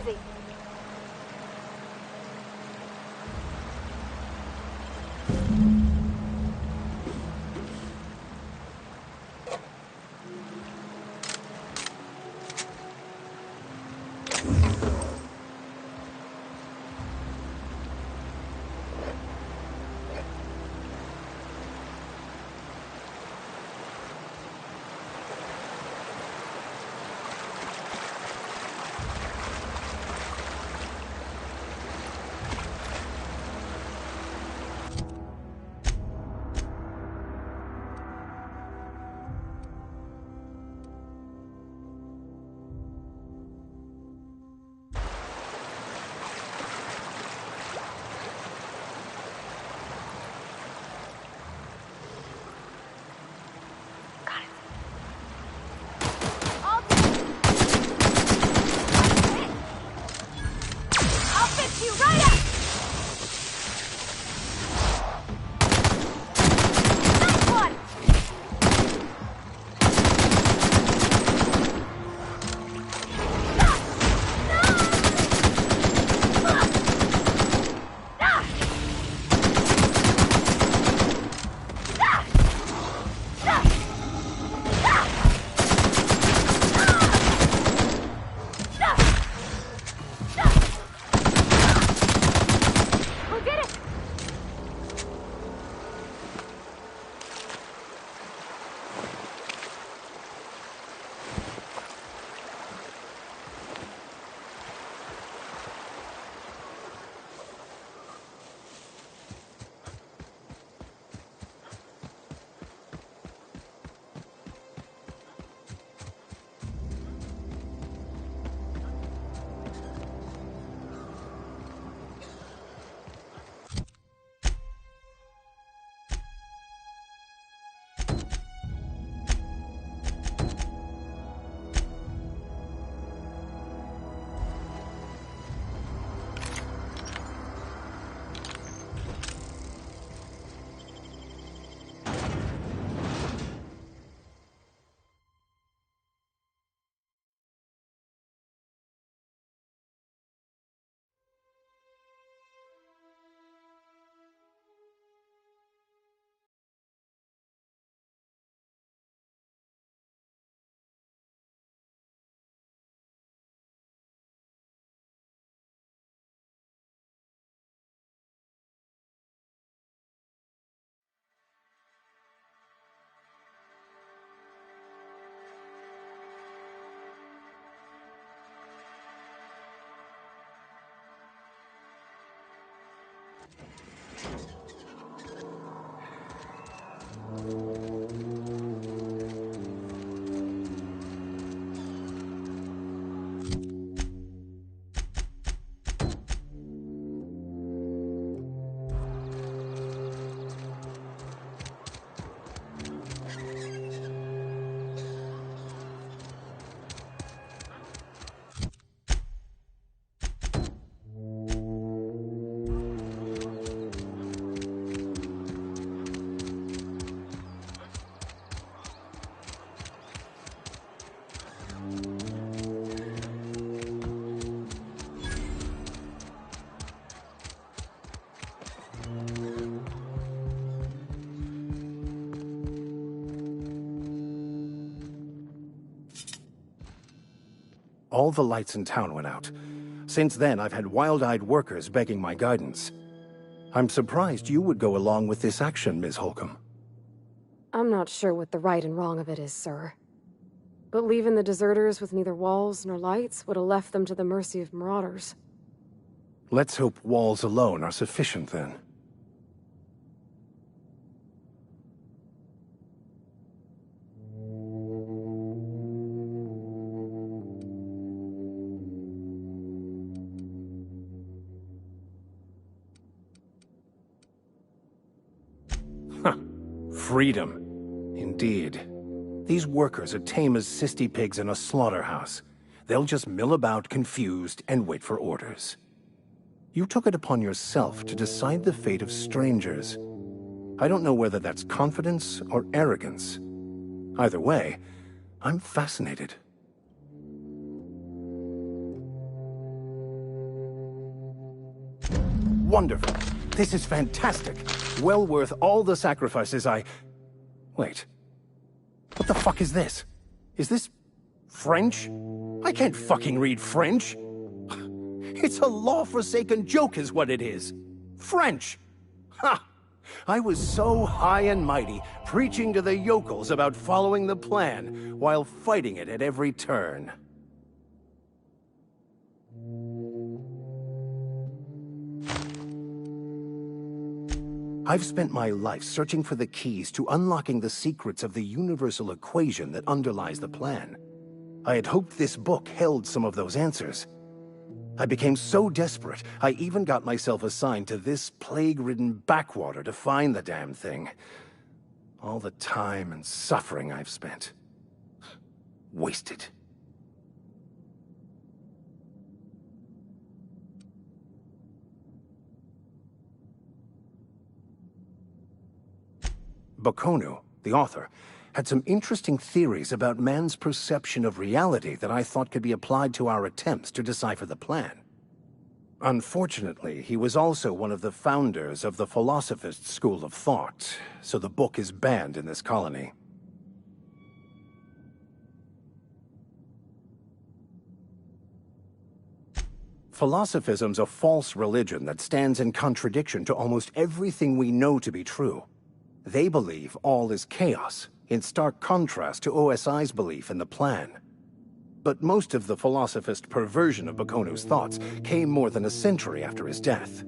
easy. All the lights in town went out. Since then, I've had wild-eyed workers begging my guidance. I'm surprised you would go along with this action, Ms. Holcomb. I'm not sure what the right and wrong of it is, sir. But leaving the deserters with neither walls nor lights would have left them to the mercy of marauders. Let's hope walls alone are sufficient, then. Freedom. Indeed. These workers are tame as cysty pigs in a slaughterhouse. They'll just mill about confused and wait for orders. You took it upon yourself to decide the fate of strangers. I don't know whether that's confidence or arrogance. Either way, I'm fascinated. wonderful. This is fantastic. Well worth all the sacrifices I... Wait. What the fuck is this? Is this... French? I can't fucking read French. It's a law-forsaken joke is what it is. French! Ha! I was so high and mighty, preaching to the yokels about following the plan, while fighting it at every turn. I've spent my life searching for the keys to unlocking the secrets of the universal equation that underlies the plan. I had hoped this book held some of those answers. I became so desperate, I even got myself assigned to this plague-ridden backwater to find the damn thing. All the time and suffering I've spent. Wasted. Bakonu, the author, had some interesting theories about man's perception of reality that I thought could be applied to our attempts to decipher the plan. Unfortunately, he was also one of the founders of the Philosophist school of thought, so the book is banned in this colony. Philosophism's a false religion that stands in contradiction to almost everything we know to be true. They believe all is chaos, in stark contrast to OSI's belief in the plan. But most of the philosophist perversion of Bakonu's thoughts came more than a century after his death.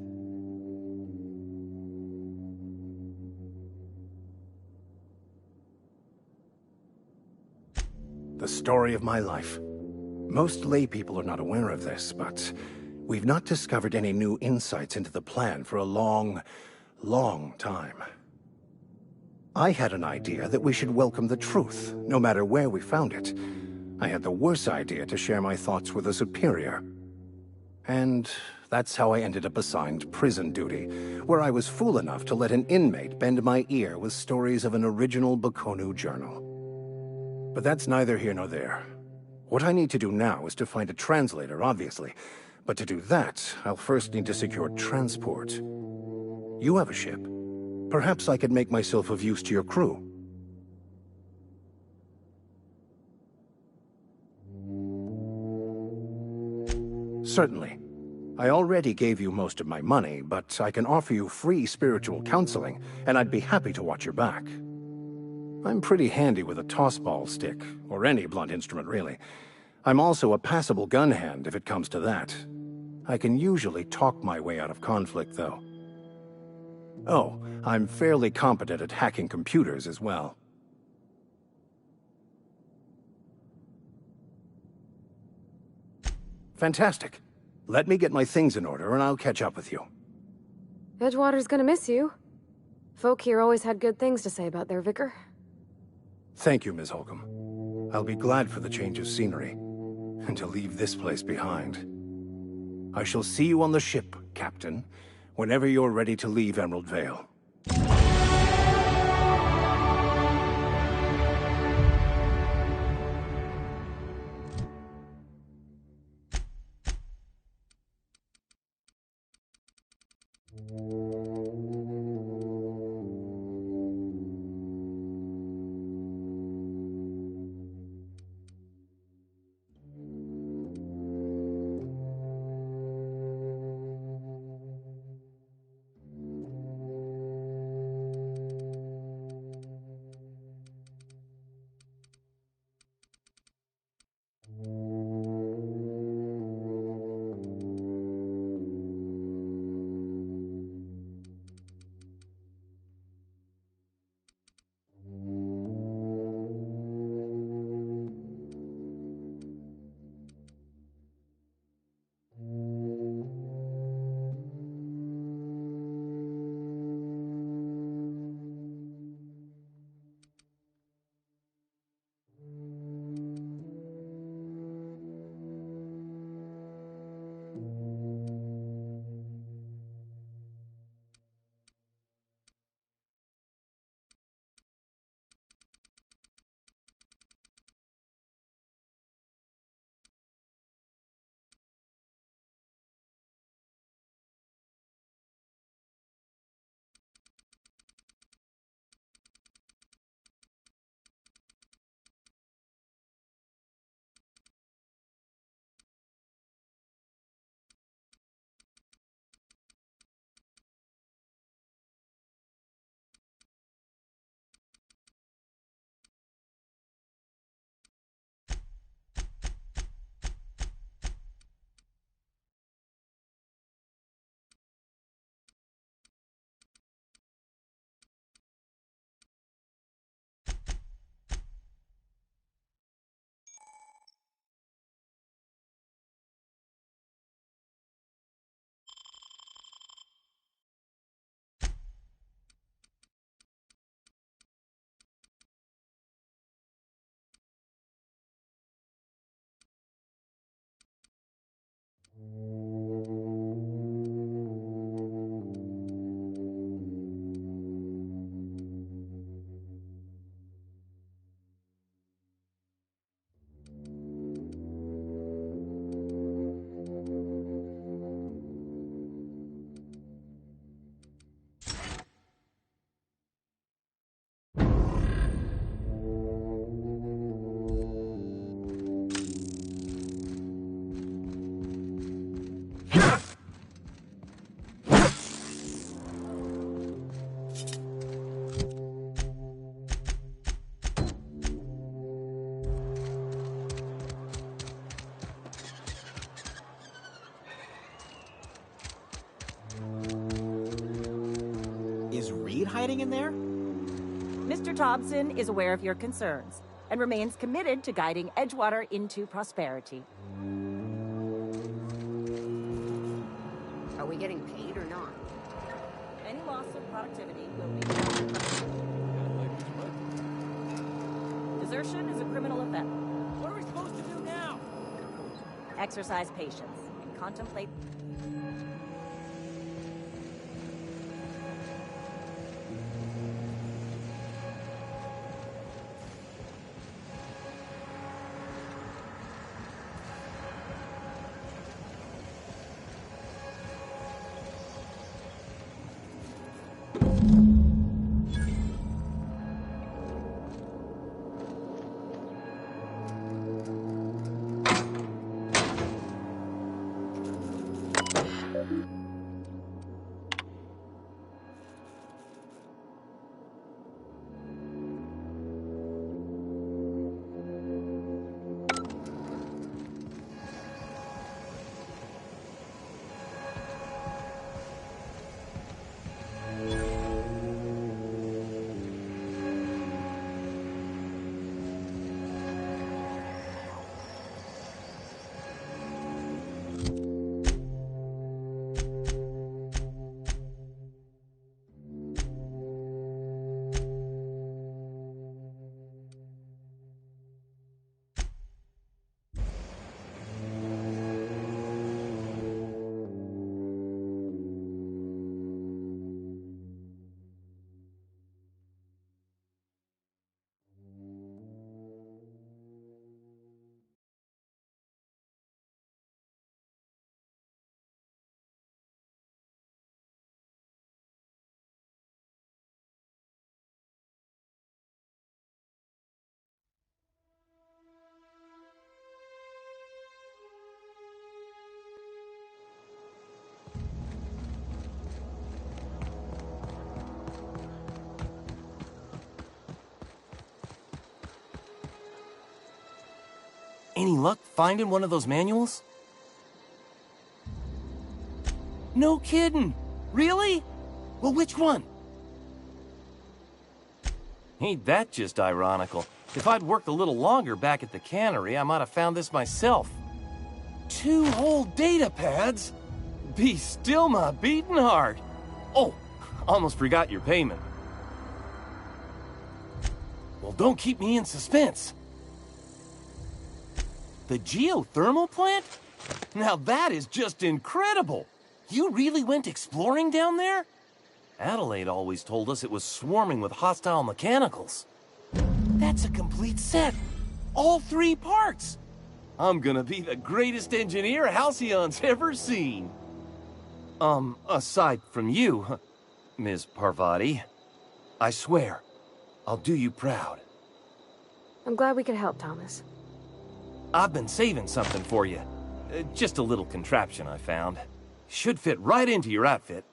The story of my life. Most lay people are not aware of this, but we've not discovered any new insights into the plan for a long, long time. I had an idea that we should welcome the truth, no matter where we found it. I had the worse idea to share my thoughts with a superior. And that's how I ended up assigned prison duty, where I was fool enough to let an inmate bend my ear with stories of an original Bakonu journal. But that's neither here nor there. What I need to do now is to find a translator, obviously. But to do that, I'll first need to secure transport. You have a ship. Perhaps I could make myself of use to your crew. Certainly. I already gave you most of my money, but I can offer you free spiritual counseling, and I'd be happy to watch your back. I'm pretty handy with a tossball stick, or any blunt instrument, really. I'm also a passable gun hand, if it comes to that. I can usually talk my way out of conflict, though. Oh, I'm fairly competent at hacking computers as well. Fantastic. Let me get my things in order and I'll catch up with you. Edgewater's gonna miss you. Folk here always had good things to say about their vicar. Thank you, Ms. Holcomb. I'll be glad for the change of scenery, and to leave this place behind. I shall see you on the ship, Captain, whenever you're ready to leave Emerald Vale. Is Reed hiding in there? Mr. Thompson is aware of your concerns and remains committed to guiding Edgewater into prosperity. Are we getting paid or not? Any loss of productivity will be... Desertion is a criminal offense. What are we supposed to do now? Exercise patience and contemplate... Any luck finding one of those manuals? No kidding! Really? Well, which one? Ain't that just ironical? If I'd worked a little longer back at the cannery, I might have found this myself. 2 whole data pads? Be still my beating heart. Oh, almost forgot your payment. Well, don't keep me in suspense. The geothermal plant? Now that is just incredible! You really went exploring down there? Adelaide always told us it was swarming with hostile mechanicals. That's a complete set! All 3 parts! I'm gonna be the greatest engineer Halcyon's ever seen! Aside from you, Ms. Parvati, I swear, I'll do you proud. I'm glad we could help, Thomas. I've been saving something for you. Just a little contraption I found. Should fit right into your outfit.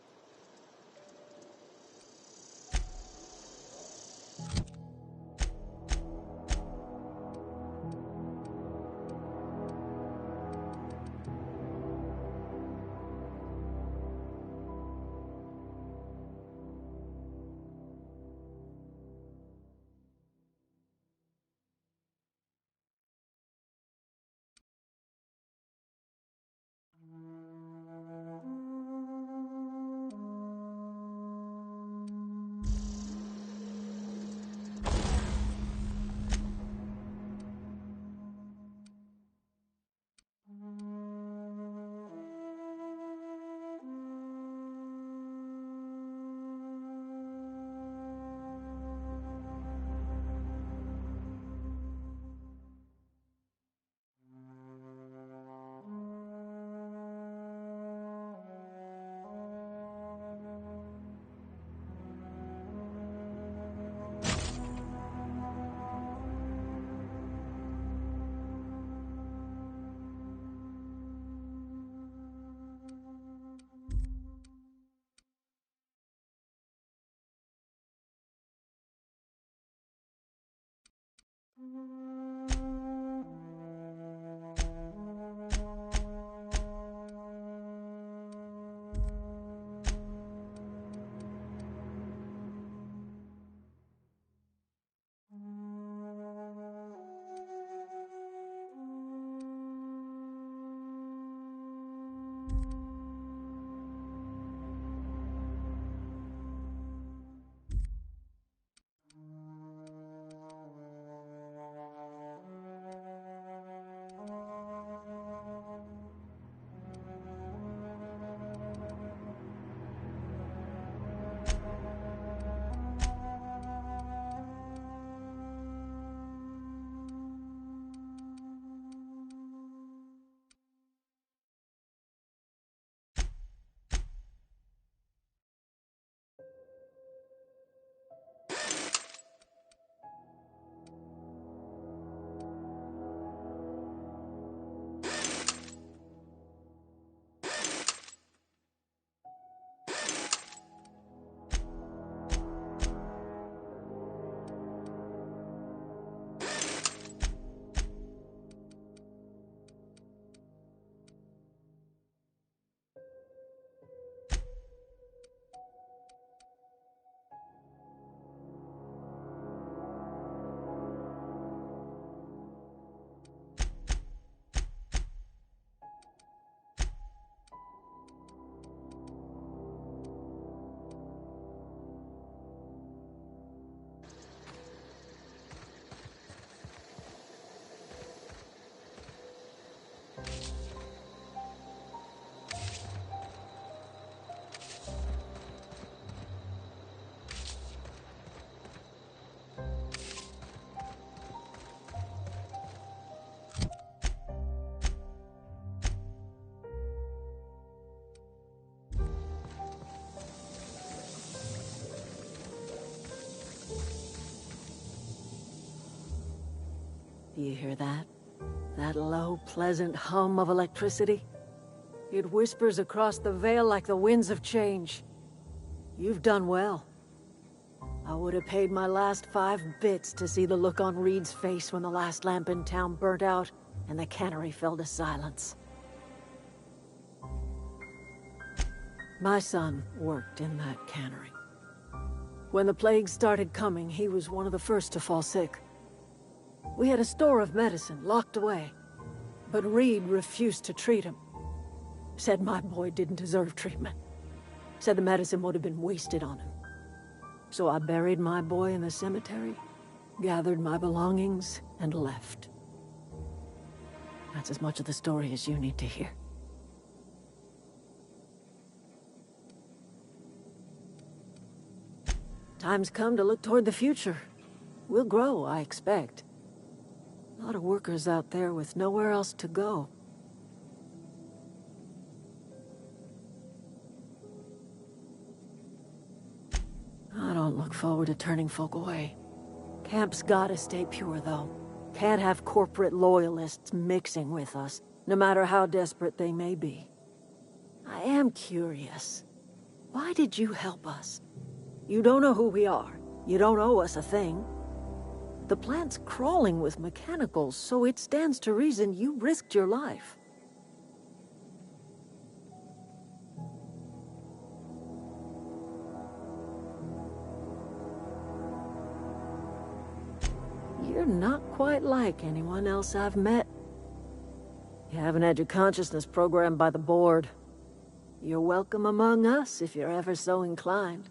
Do you hear that? That low, pleasant hum of electricity? It whispers across the veil like the winds of change. You've done well. I would have paid my last 5 bits to see the look on Reed's face when the last lamp in town burnt out and the cannery fell to silence. My son worked in that cannery. When the plague started coming, he was one of the first to fall sick. We had a store of medicine locked away, but Reed refused to treat him. Said my boy didn't deserve treatment. Said the medicine would have been wasted on him. So I buried my boy in the cemetery, gathered my belongings, and left. That's as much of the story as you need to hear. Time's come to look toward the future. We'll grow, I expect. A lot of workers out there with nowhere else to go. I don't look forward to turning folk away. Camp's gotta stay pure, though. Can't have corporate loyalists mixing with us, no matter how desperate they may be. I am curious. Why did you help us? You don't know who we are. You don't owe us a thing. The plant's crawling with mechanicals, so it stands to reason you risked your life. You're not quite like anyone else I've met. You haven't had your consciousness programmed by the board. You're welcome among us if you're ever so inclined.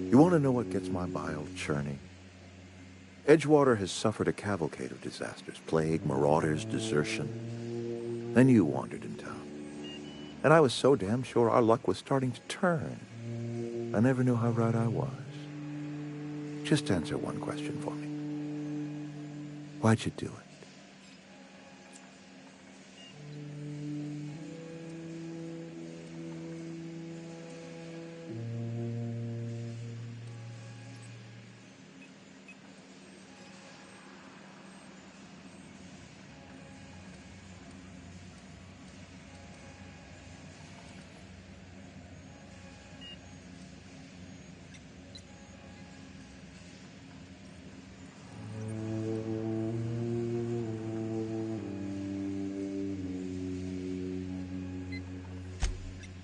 You want to know what gets my bile churning? Edgewater has suffered a cavalcade of disasters. Plague, marauders, desertion. Then you wandered in town. And I was so damn sure our luck was starting to turn. I never knew how right I was. Just answer one question for me. Why'd you do it?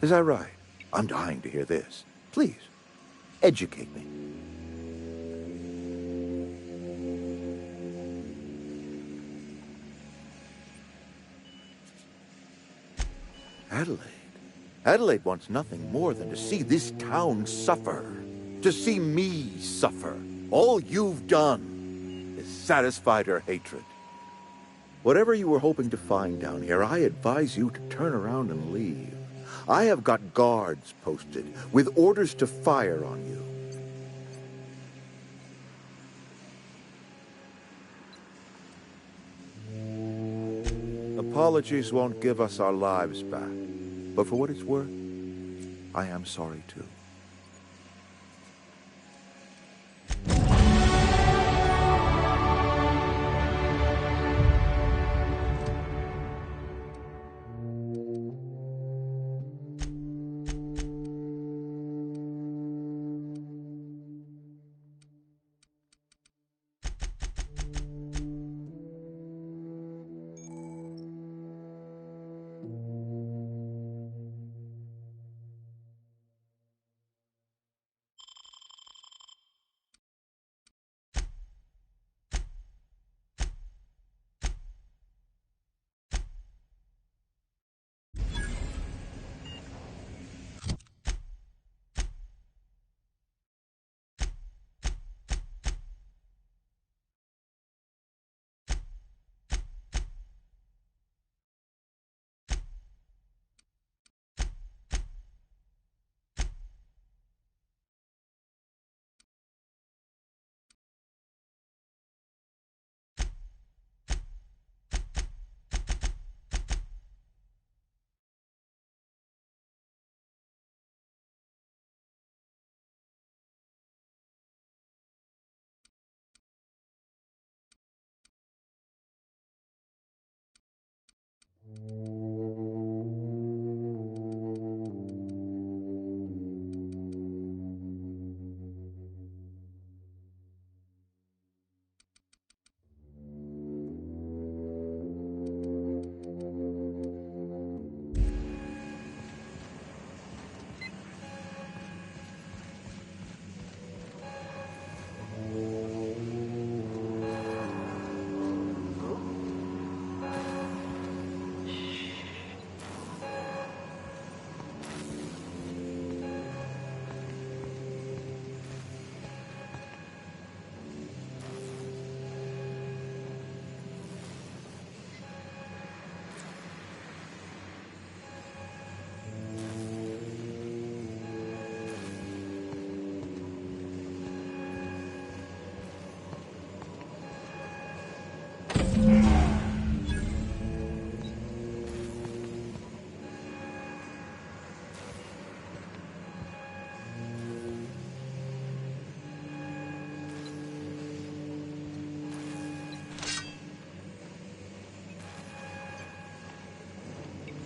Is that right? I'm dying to hear this. Please, educate me. Adelaide. Adelaide wants nothing more than to see this town suffer. To see me suffer. All you've done is satisfied her hatred. Whatever you were hoping to find down here, I advise you to turn around and leave. I have got guards posted with orders to fire on you. Apologies won't give us our lives back, but for what it's worth, I am sorry too.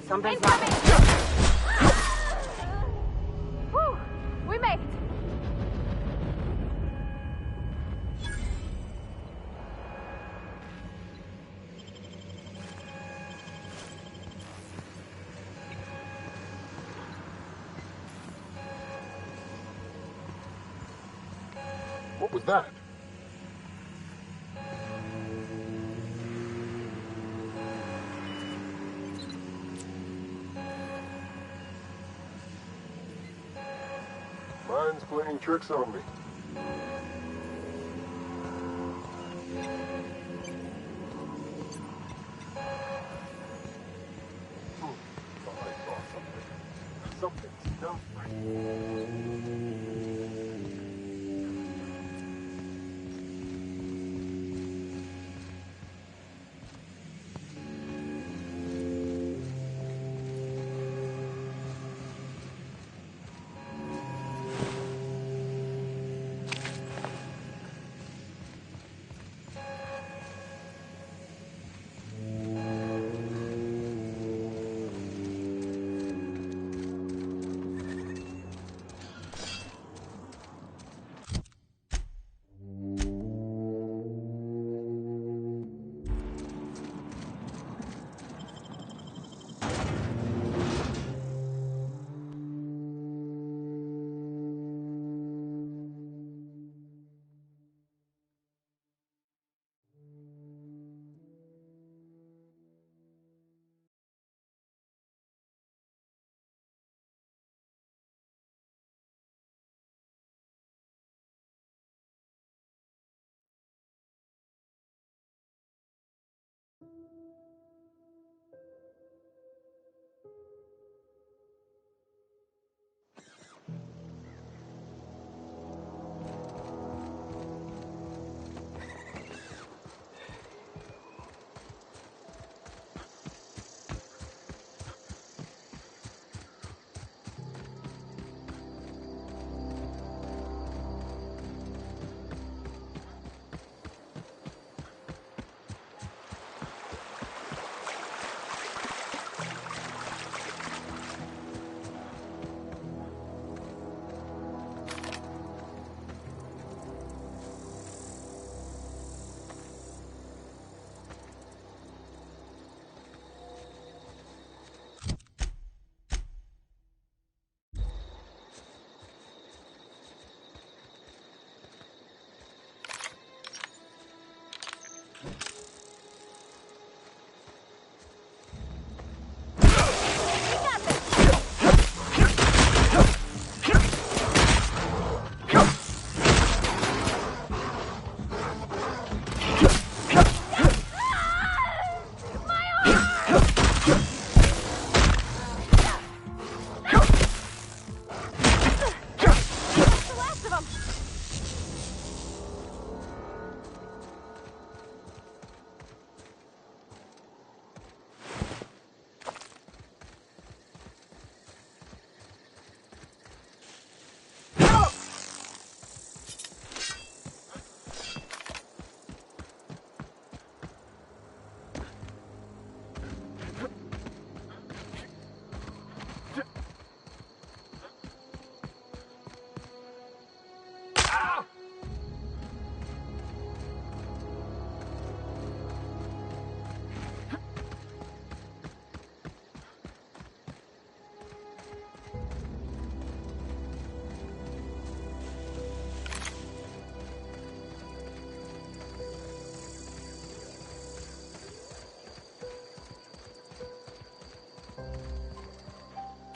Something's Incoming! not... Whew! We made it! What was that? Mine's playing tricks on me. I saw something. Something's not right.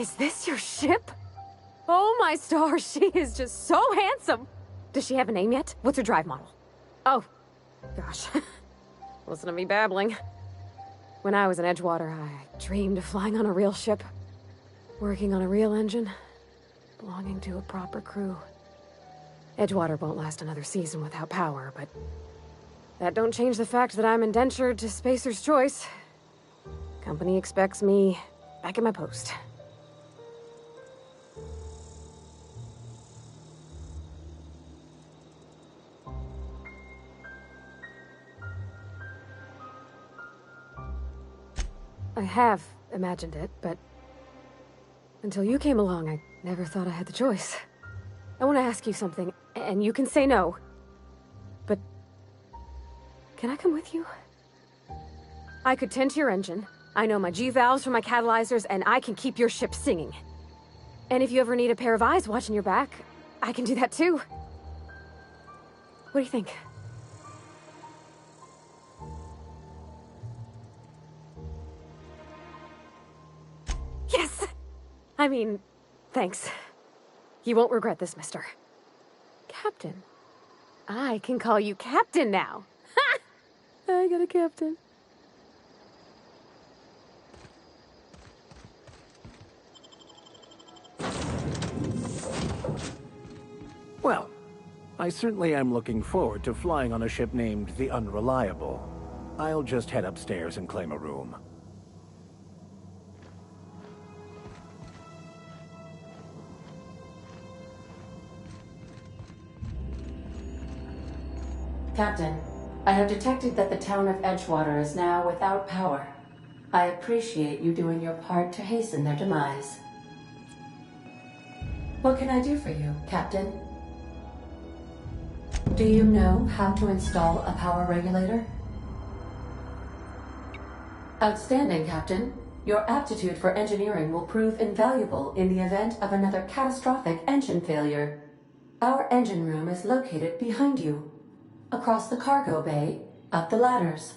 Is this your ship? Oh my stars, she is just so handsome! Does she have a name yet? What's her drive model? Oh, gosh. Listen to me babbling. When I was in Edgewater, I dreamed of flying on a real ship, working on a real engine, belonging to a proper crew. Edgewater won't last another season without power, but that don't change the fact that I'm indentured to Spacer's Choice. Company expects me back at my post. I have imagined it, but until you came along, I never thought I had the choice. I want to ask you something, and you can say no. But can I come with you? I could tend to your engine. I know my G-valves from my catalyzers, and I can keep your ship singing. And if you ever need a pair of eyes watching your back, I can do that too. What do you think? Yes! I mean, thanks. You won't regret this, mister. Captain. I can call you Captain now. Ha! I got a captain. Well, I certainly am looking forward to flying on a ship named the Unreliable. I'll just head upstairs and claim a room. Captain, I have detected that the town of Edgewater is now without power. I appreciate you doing your part to hasten their demise. What can I do for you, Captain? Do you know how to install a power regulator? Outstanding, Captain. Your aptitude for engineering will prove invaluable in the event of another catastrophic engine failure. Our engine room is located behind you. Across the cargo bay, up the ladders.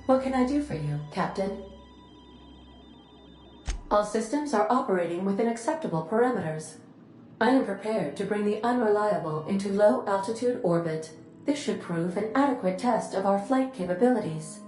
What can I do for you, Captain? All systems are operating within acceptable parameters. I am prepared to bring the Unreliable into low-altitude orbit. This should prove an adequate test of our flight capabilities.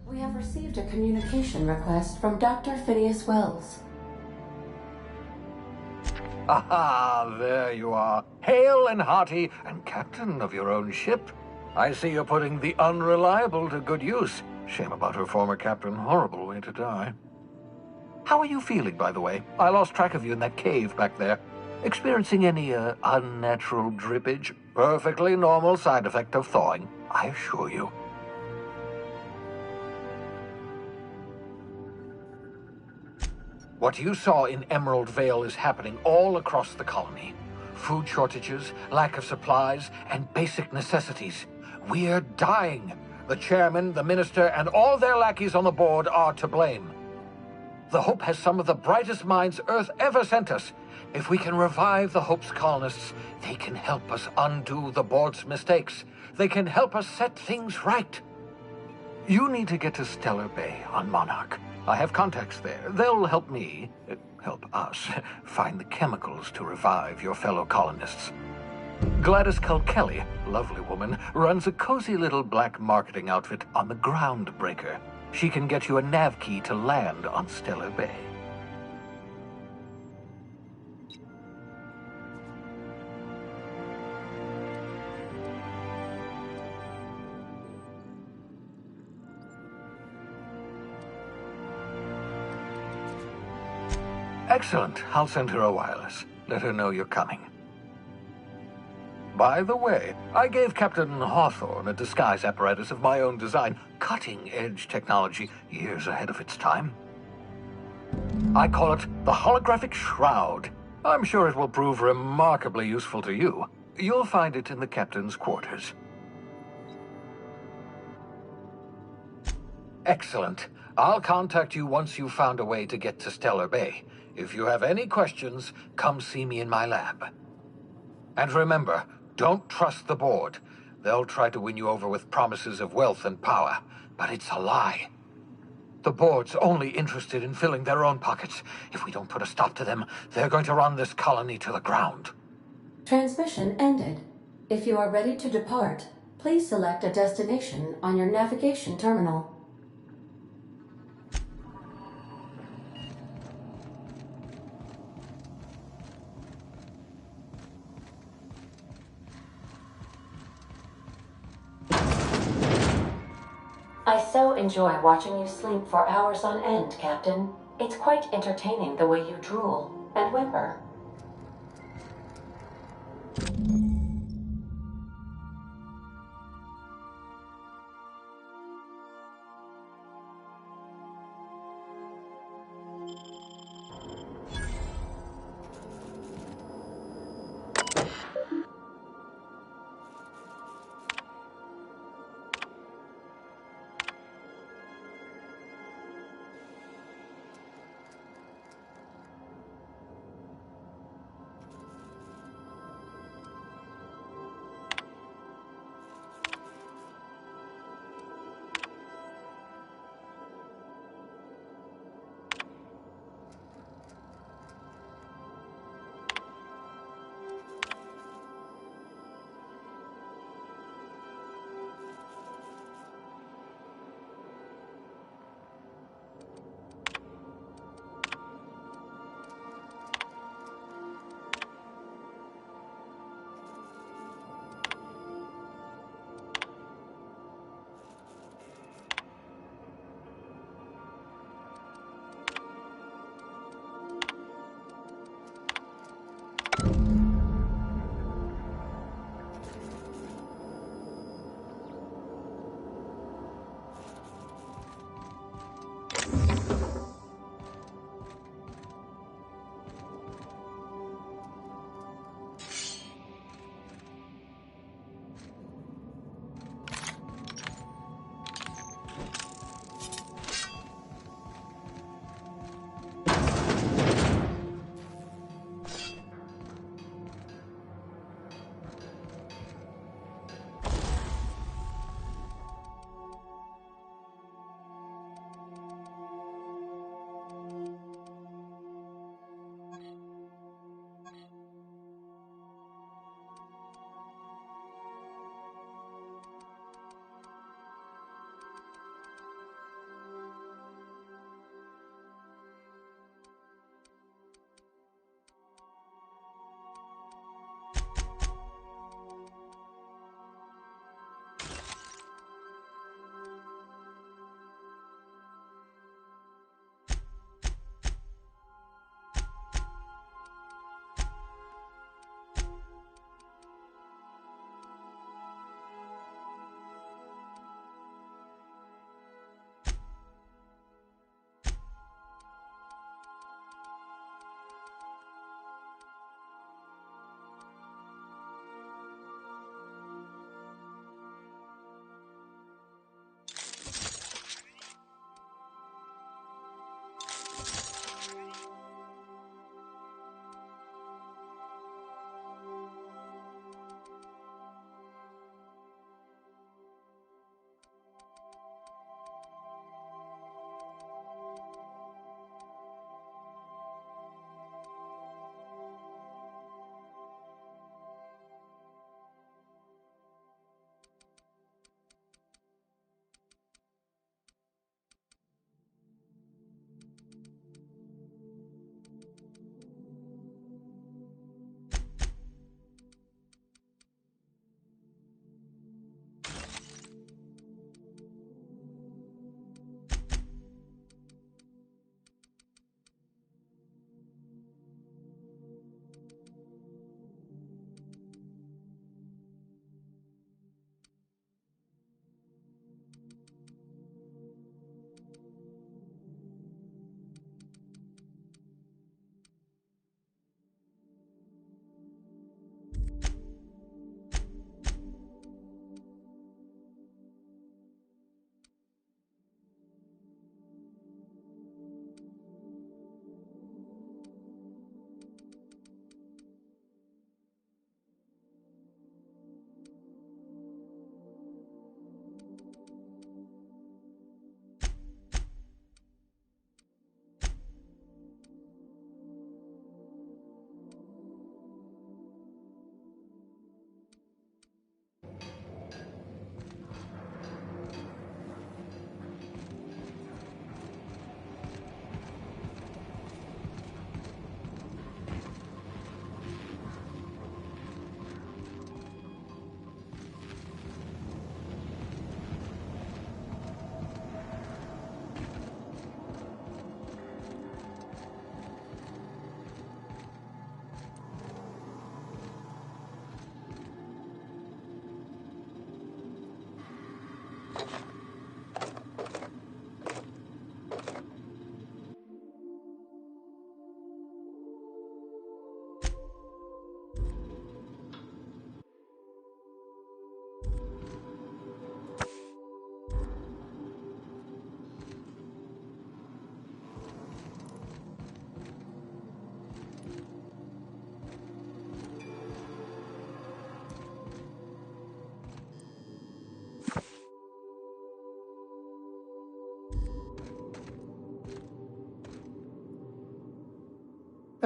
We have received a communication request from Dr. Phineas Wells. Ah, there you are. Hale and hearty, and captain of your own ship. I see you're putting the Unreliable to good use. Shame about her former captain. Horrible way to die. How are you feeling, by the way? I lost track of you in that cave back there. Experiencing any, unnatural drippage? Perfectly normal side effect of thawing, I assure you. What you saw in Emerald Vale is happening all across the colony. Food shortages, lack of supplies, and basic necessities. We're dying. The chairman, the minister, and all their lackeys on the board are to blame. The Hope has some of the brightest minds Earth ever sent us. If we can revive the Hope's colonists, they can help us undo the board's mistakes. They can help us set things right. You need to get to Stellar Bay on Monarch. I have contacts there. They'll help me, help us, find the chemicals to revive your fellow colonists. Gladys Culkelly, lovely woman, runs a cozy little black marketing outfit on the Groundbreaker. She can get you a nav key to land on Stellar Bay. Excellent. I'll send her a wireless. Let her know you're coming. By the way, I gave Captain Hawthorne a disguise apparatus of my own design, cutting-edge technology, years ahead of its time. I call it the Holographic Shroud. I'm sure it will prove remarkably useful to you. You'll find it in the captain's quarters. Excellent. I'll contact you once you've found a way to get to Stellar Bay. If you have any questions, come see me in my lab. And remember, don't trust the board. They'll try to win you over with promises of wealth and power, but it's a lie. The board's only interested in filling their own pockets. If we don't put a stop to them, they're going to run this colony to the ground. Transmission ended. If you are ready to depart, please select a destination on your navigation terminal. I so enjoy watching you sleep for hours on end, Captain. It's quite entertaining the way you drool and whimper.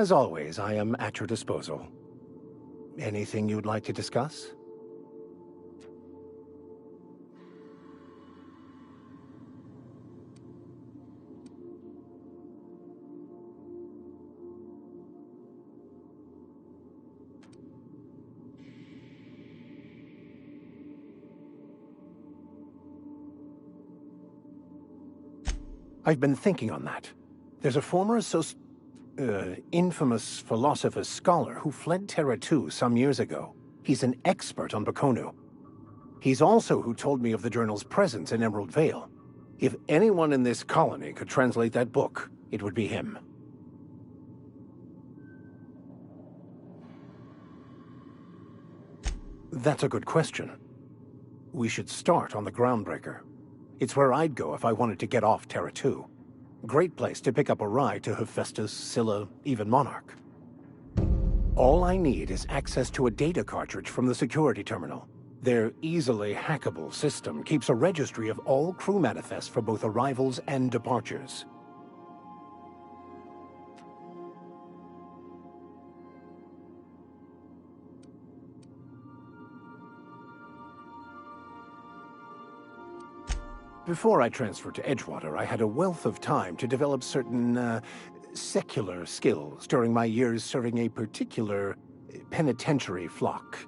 As always, I am at your disposal. Anything you'd like to discuss? I've been thinking on that. There's a former infamous philosopher scholar who fled Terra 2 some years ago. He's an expert on Bakonu. He's also who told me of the journal's presence in Emerald Vale. If anyone in this colony could translate that book, it would be him. That's a good question. We should start on the Groundbreaker. It's where I'd go if I wanted to get off Terra 2. Great place to pick up a ride to Hephaestus, Scylla, even Monarch. All I need is access to a data cartridge from the security terminal. Their easily hackable system keeps a registry of all crew manifests for both arrivals and departures. Before I transferred to Edgewater, I had a wealth of time to develop certain, secular skills during my years serving a particular penitentiary flock.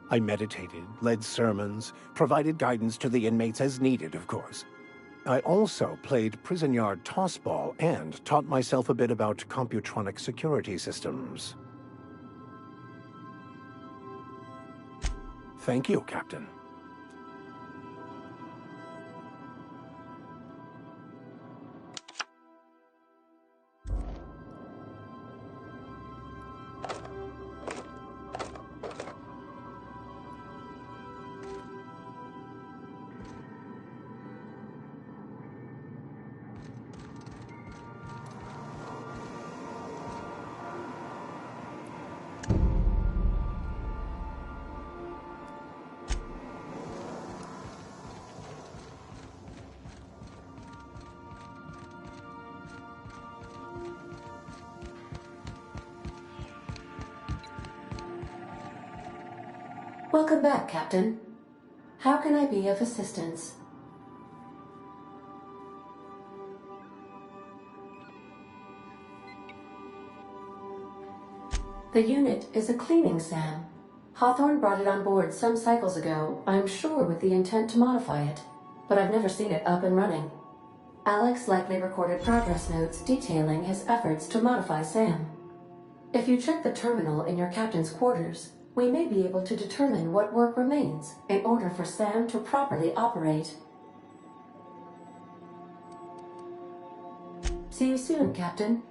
I meditated, led sermons, provided guidance to the inmates as needed, of course. I also played prison yard tossball and taught myself a bit about computronic security systems. Thank you, Captain. Welcome back, Captain. How can I be of assistance? The unit is a cleaning SAM. Hawthorne brought it on board some cycles ago, I'm sure with the intent to modify it, but I've never seen it up and running. Alex likely recorded progress notes detailing his efforts to modify SAM. If you check the terminal in your captain's quarters, we may be able to determine what work remains in order for SAM to properly operate. See you soon, Captain.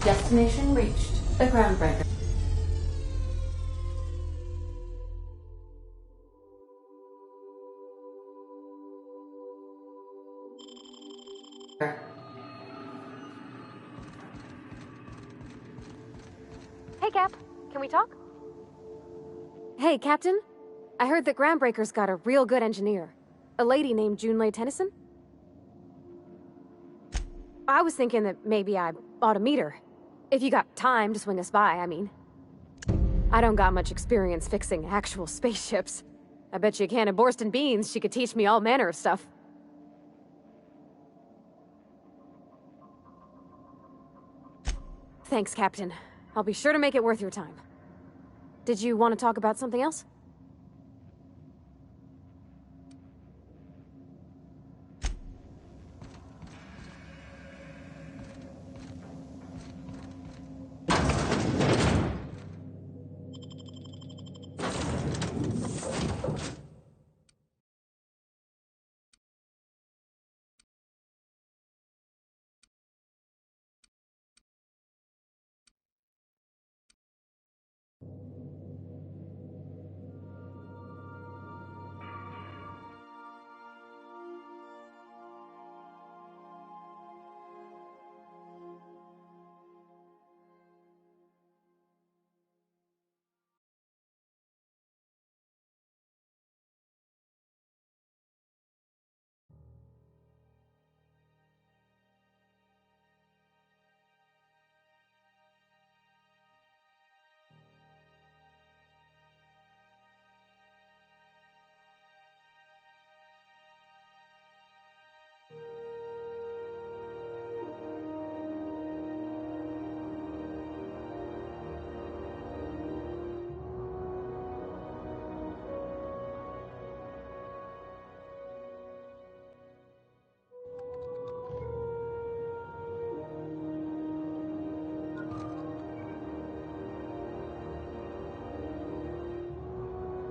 Destination reached. The groundbreaker. Hey, Cap. Can we talk? Hey, Captain. I heard that Groundbreaker's got a real good engineer. A lady named Junlei Tennyson. I was thinking that maybe I ought to meet her. If you got time to swing us by, I mean. I don't got much experience fixing actual spaceships. I bet you a can of Borston beans she could teach me all manner of stuff. Thanks, Captain. I'll be sure to make it worth your time. Did you want to talk about something else?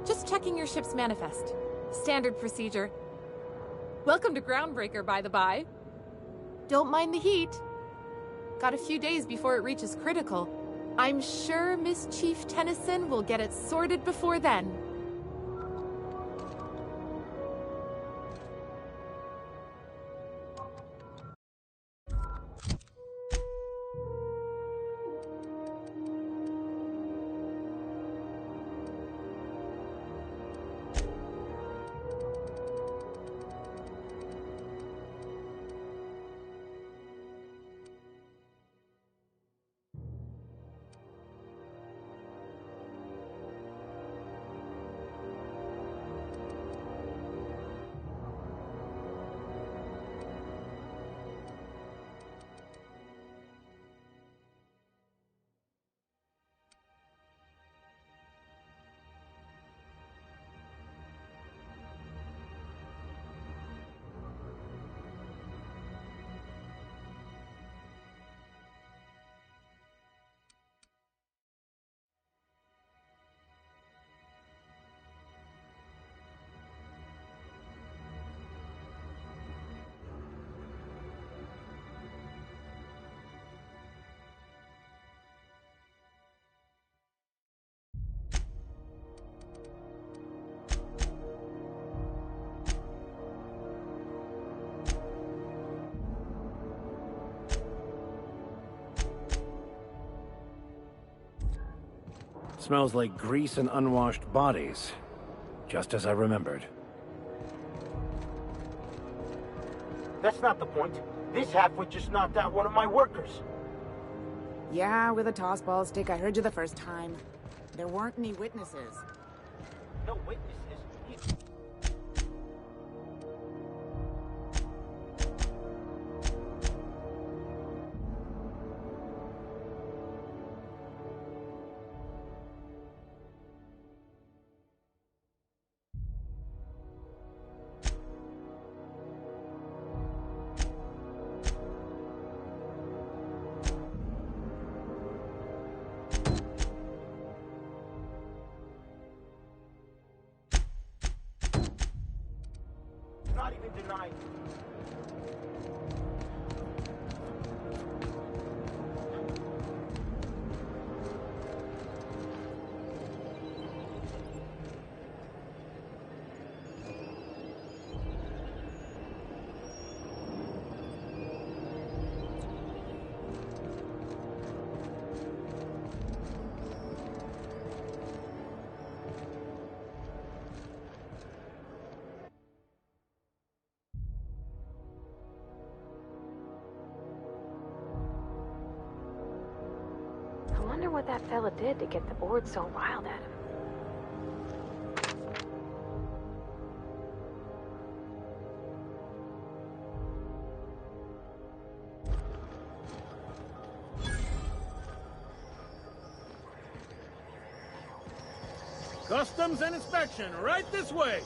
Just checking your ship's manifest. Standard procedure. Welcome to Groundbreaker, by the by. Don't mind the heat. Got a few days before it reaches critical. I'm sure Miss Chief Tennyson will get it sorted before then. Smells like grease and unwashed bodies. Just as I remembered. That's not the point. This halfwit just knocked out one of my workers. Yeah, with a tossball stick. I heard you the first time. There weren't any witnesses. No witnesses? Not even denied. what that fella did to get the board so riled at him. Customs and inspection, right this way!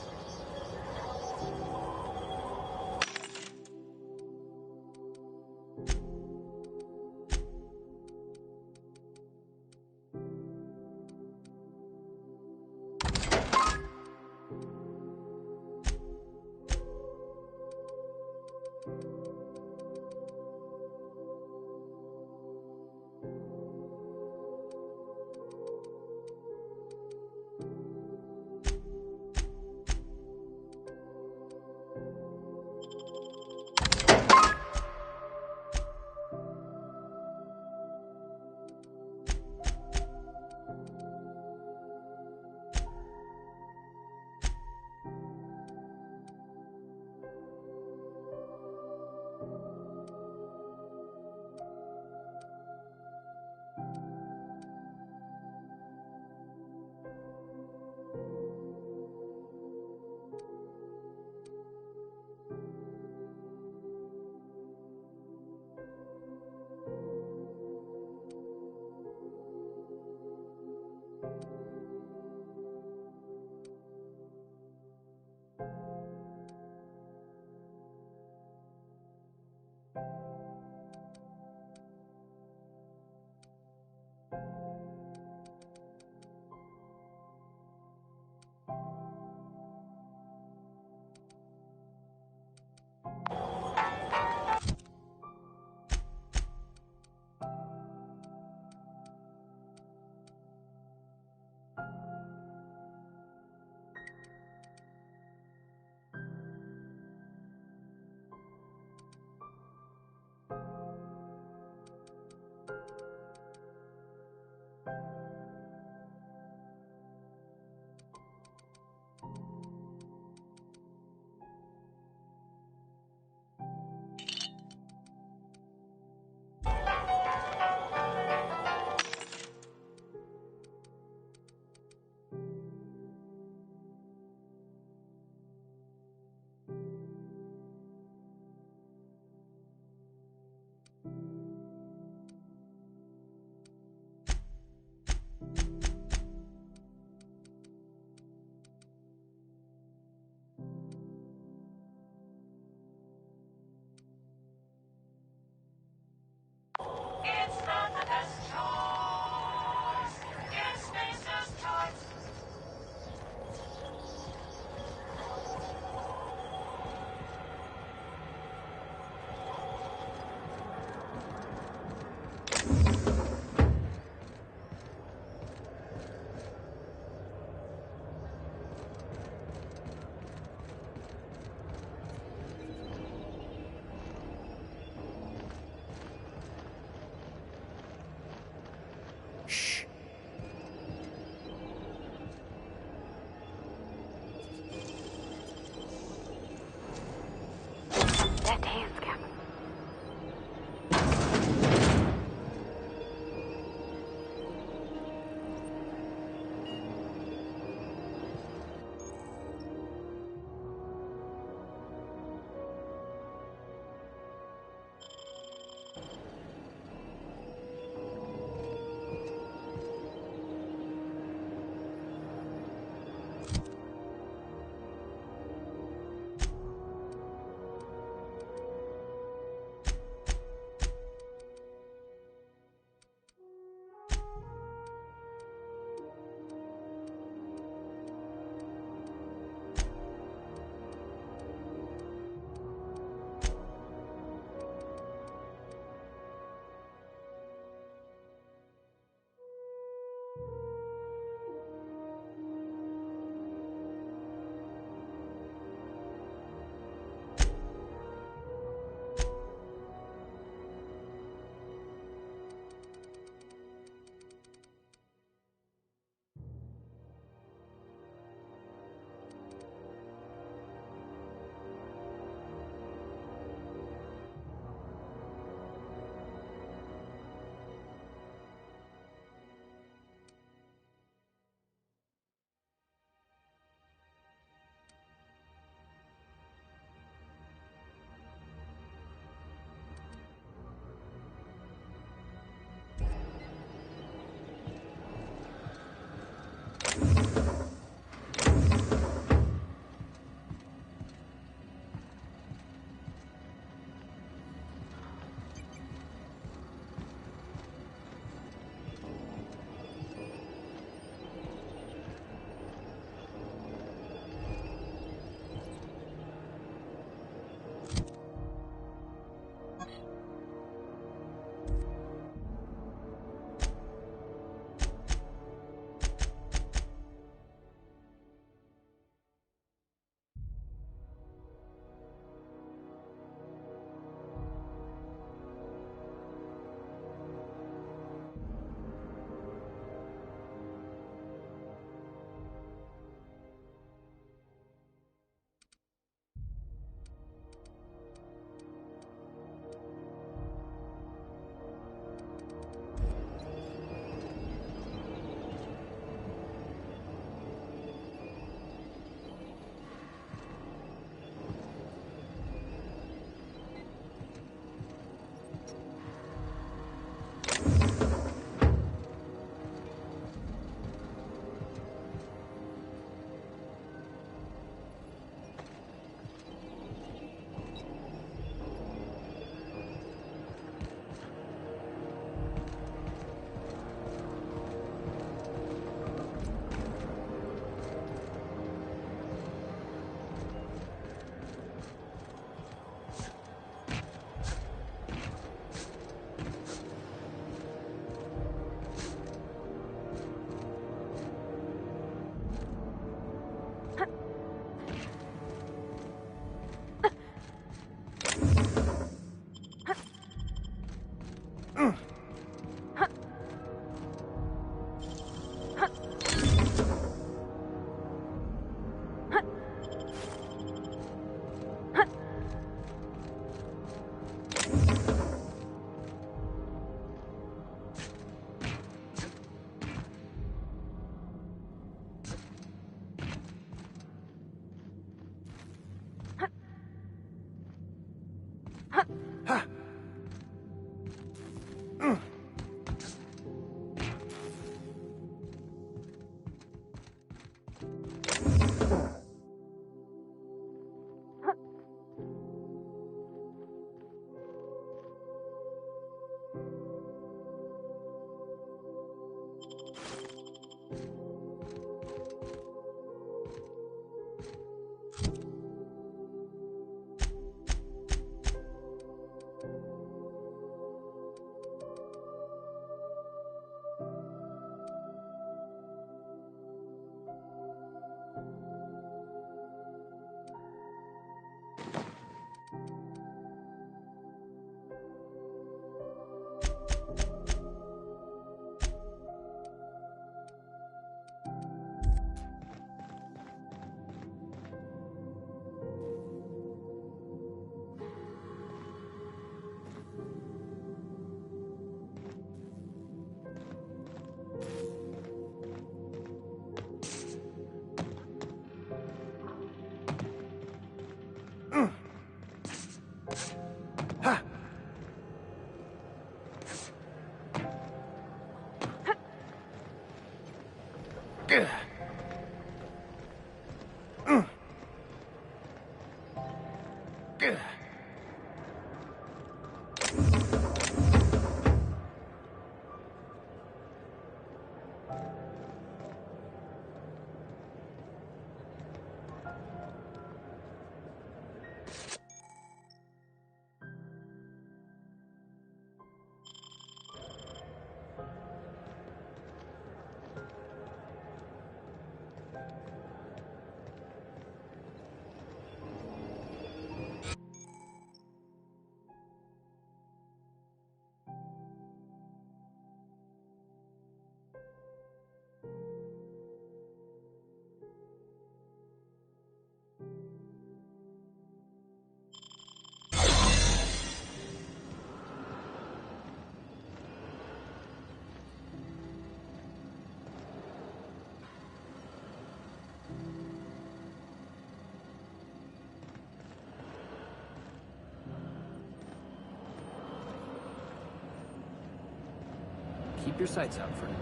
Keep your sights out for now.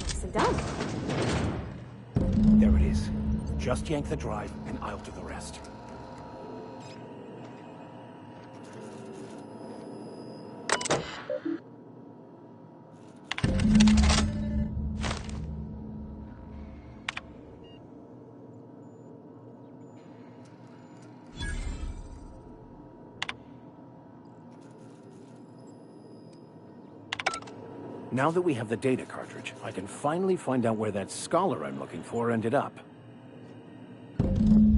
Nicely done. There it is. Just yank the drive, and I'll do the rest. Now that we have the data cartridge, I can finally find out where that scholar I'm looking for ended up.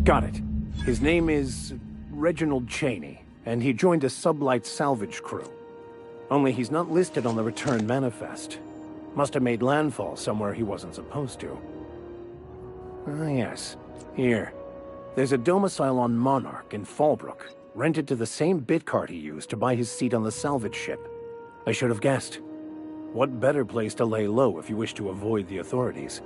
Got it. His name is Reginald Cheney, and he joined a sublight salvage crew. Only he's not listed on the return manifest. Must have made landfall somewhere he wasn't supposed to. Ah, yes. Here. There's a domicile on Monarch in Fallbrook, rented to the same bit card he used to buy his seat on the salvage ship. I should have guessed. What better place to lay low if you wish to avoid the authorities?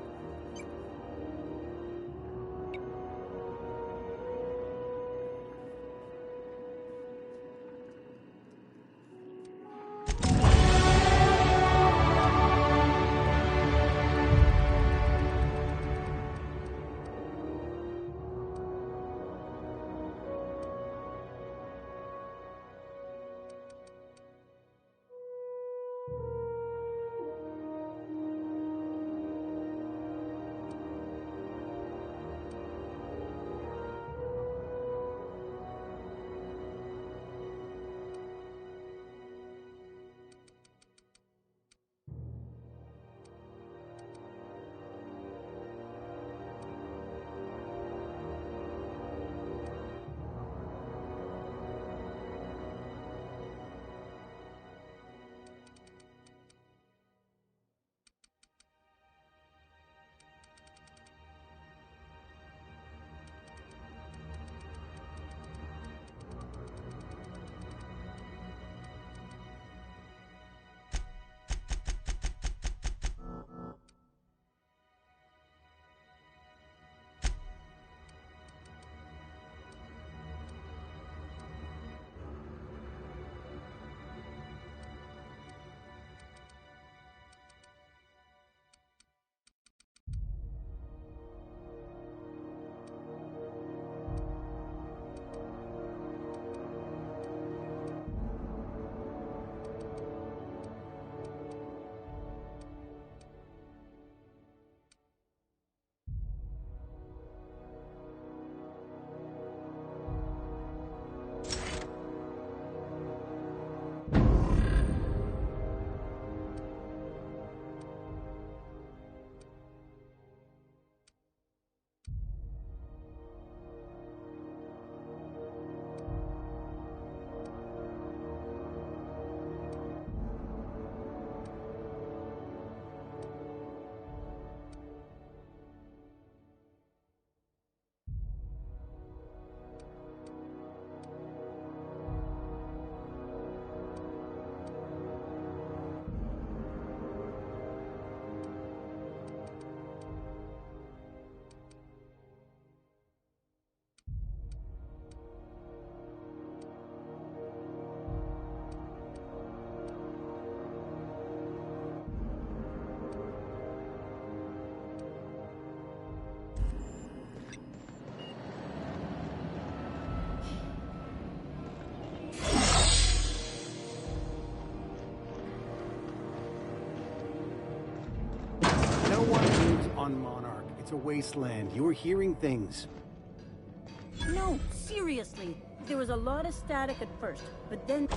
one lives on Monarch. It's a wasteland. You're hearing things. No, seriously. There was a lot of static at first, but then...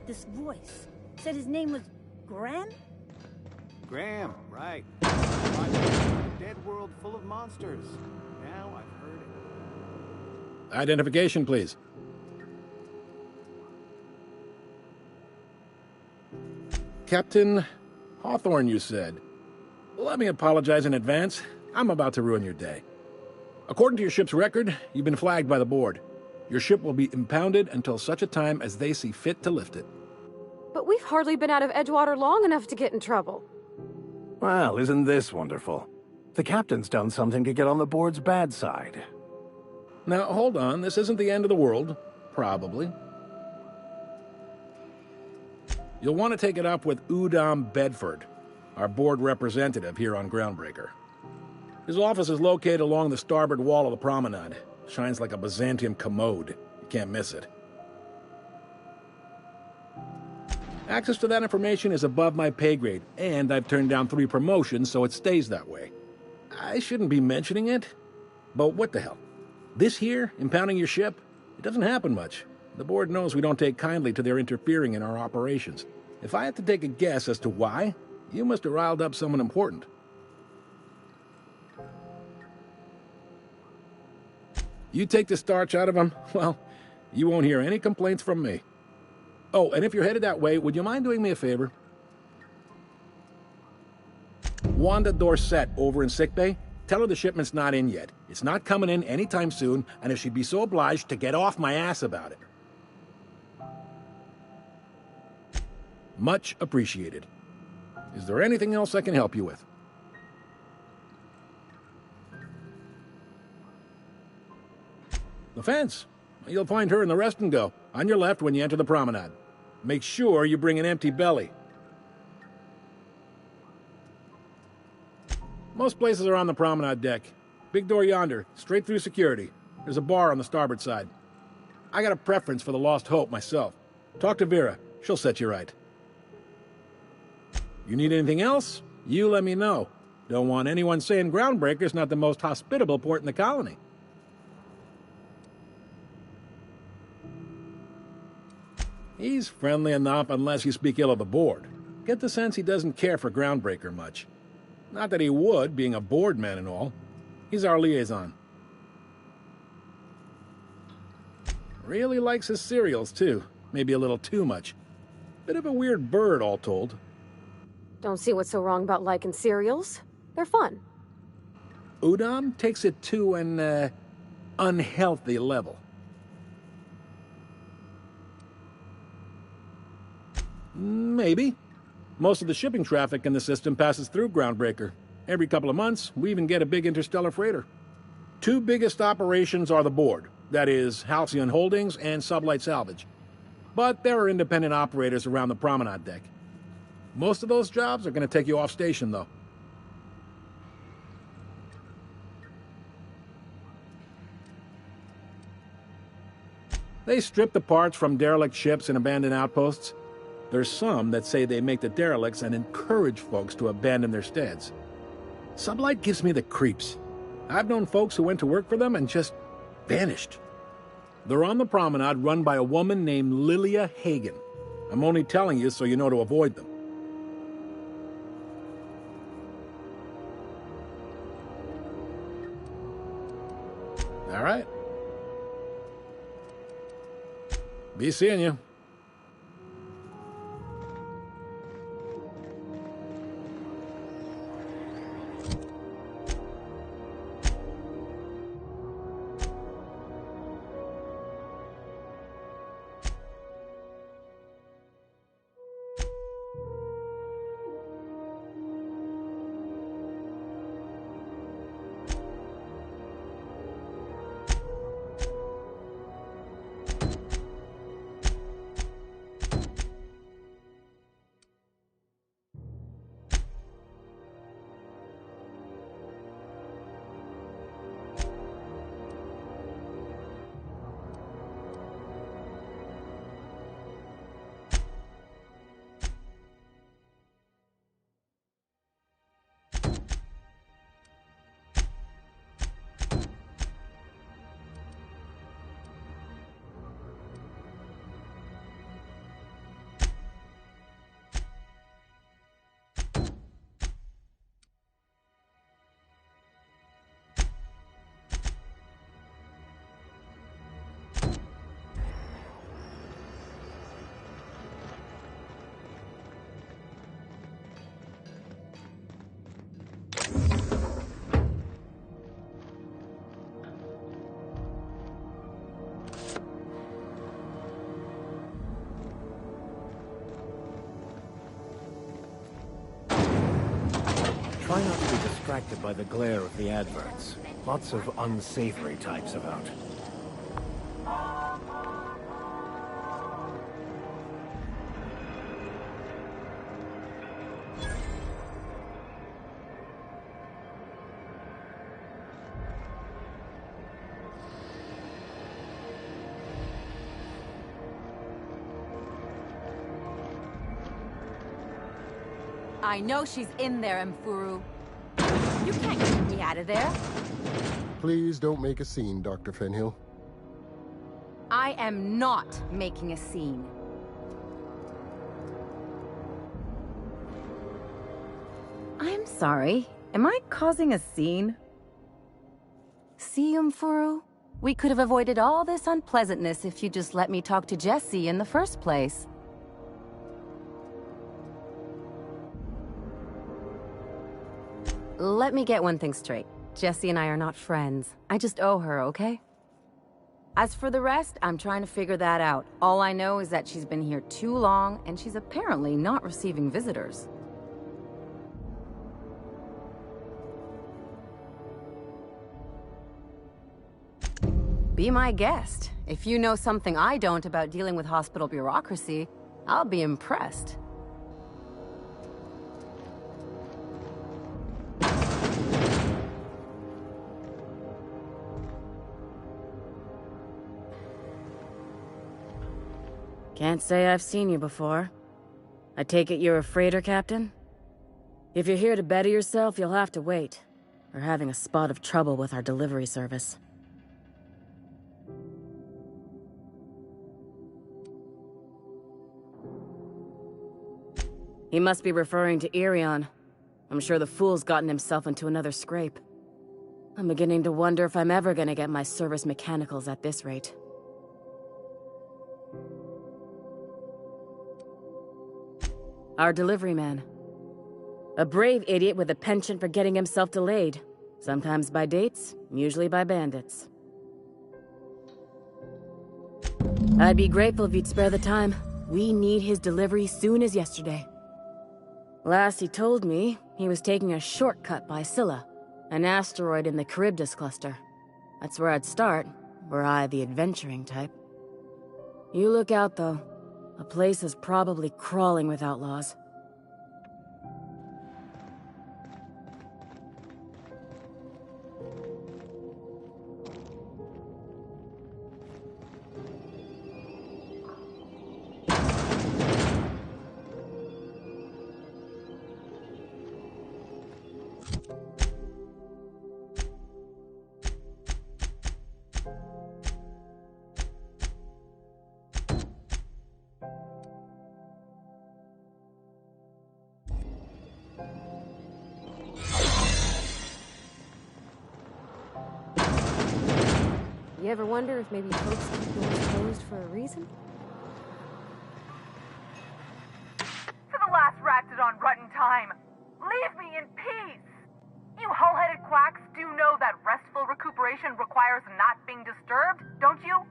This voice said his name was Graham? Graham, right. A dead world full of monsters. Now I've heard it. Identification, please. Captain Hawthorne, you said. Let me apologize in advance. I'm about to ruin your day. According to your ship's record, you've been flagged by the board. Your ship will be impounded until such a time as they see fit to lift it. But we've hardly been out of Edgewater long enough to get in trouble. Well, isn't this wonderful? The captain's done something to get on the board's bad side. Now, hold on. This isn't the end of the world. Probably. You'll want to take it up with Udom Bedford, our board representative here on Groundbreaker. His office is located along the starboard wall of the promenade. Shines like a Byzantium commode. You can't miss it. Access to that information is above my pay grade, and I've turned down 3 promotions, so it stays that way. I shouldn't be mentioning it, but what the hell? This here, impounding your ship, it doesn't happen much. The board knows we don't take kindly to their interfering in our operations. If I had to take a guess as to why, you must have riled up someone important. You take the starch out of them, well, you won't hear any complaints from me. Oh, and if you're headed that way, would you mind doing me a favor? Wanda Dorset over in sickbay, tell her the shipment's not in yet. It's not coming in anytime soon, and if she'd be so obliged to get off my ass about it. Much appreciated. Is there anything else I can help you with? The fence. You'll find her in the rest and go, on your left when you enter the promenade. Make sure you bring an empty belly. Most places are on the promenade deck. Big door yonder, straight through security. There's a bar on the starboard side. I got a preference for the Lost Hope myself. Talk to Vera. She'll set you right. You need anything else? You let me know. Don't want anyone saying Groundbreaker's not the most hospitable port in the colony. He's friendly enough unless you speak ill of the board. Get the sense he doesn't care for Groundbreaker much. Not that he would, being a board man and all. He's our liaison. Really likes his cereals, too. Maybe a little too much. Bit of a weird bird, all told. Don't see what's so wrong about liking cereals. They're fun. Udom takes it to an, unhealthy level. Maybe. Most of the shipping traffic in the system passes through Groundbreaker. Every couple of months, we even get a big interstellar freighter. 2 biggest operations are the board. That is, Halcyon Holdings and Sublight Salvage. But there are independent operators around the promenade deck. Most of those jobs are going to take you off station, though. They strip the parts from derelict ships and abandoned outposts. There's some that say they make the derelicts and encourage folks to abandon their steads. Sublight gives me the creeps. I've known folks who went to work for them and just vanished. They're on the promenade run by a woman named Lilia Hagen. I'm only telling you so you know to avoid them. All right. Be seeing you. Try not to be distracted by the glare of the adverts. Lots of unsavory types about. I know she's in there, Mfuru. You can't get me out of there. Please don't make a scene, Dr. Fenhill. I am not making a scene. I'm sorry. Am I causing a scene? See, Mfuru? We could have avoided all this unpleasantness if you just let me talk to Jesse in the first place. Let me get one thing straight. Jesse and I are not friends. I just owe her, okay? As for the rest, I'm trying to figure that out. All I know is that she's been here too long, and she's apparently not receiving visitors. Be my guest. If you know something I don't about dealing with hospital bureaucracy, I'll be impressed. Can't say I've seen you before. I take it you're a freighter captain? If you're here to better yourself, you'll have to wait. We're having a spot of trouble with our delivery service. He must be referring to Irion. I'm sure the fool's gotten himself into another scrape. I'm beginning to wonder if I'm ever gonna get my service mechanicals at this rate. Our delivery man. A brave idiot with a penchant for getting himself delayed. Sometimes by dates, usually by bandits. I'd be grateful if you'd spare the time. We need his delivery soon as yesterday. Last he told me, he was taking a shortcut by Scylla, an asteroid in the Charybdis cluster. That's where I'd start, were I the adventuring type. You look out, though. The place is probably crawling with outlaws. You ever wonder if maybe folks keep doors closed for a reason? For the last Ratdodon rotten time, leave me in peace! You hull-headed quacks do know that restful recuperation requires not being disturbed, don't you?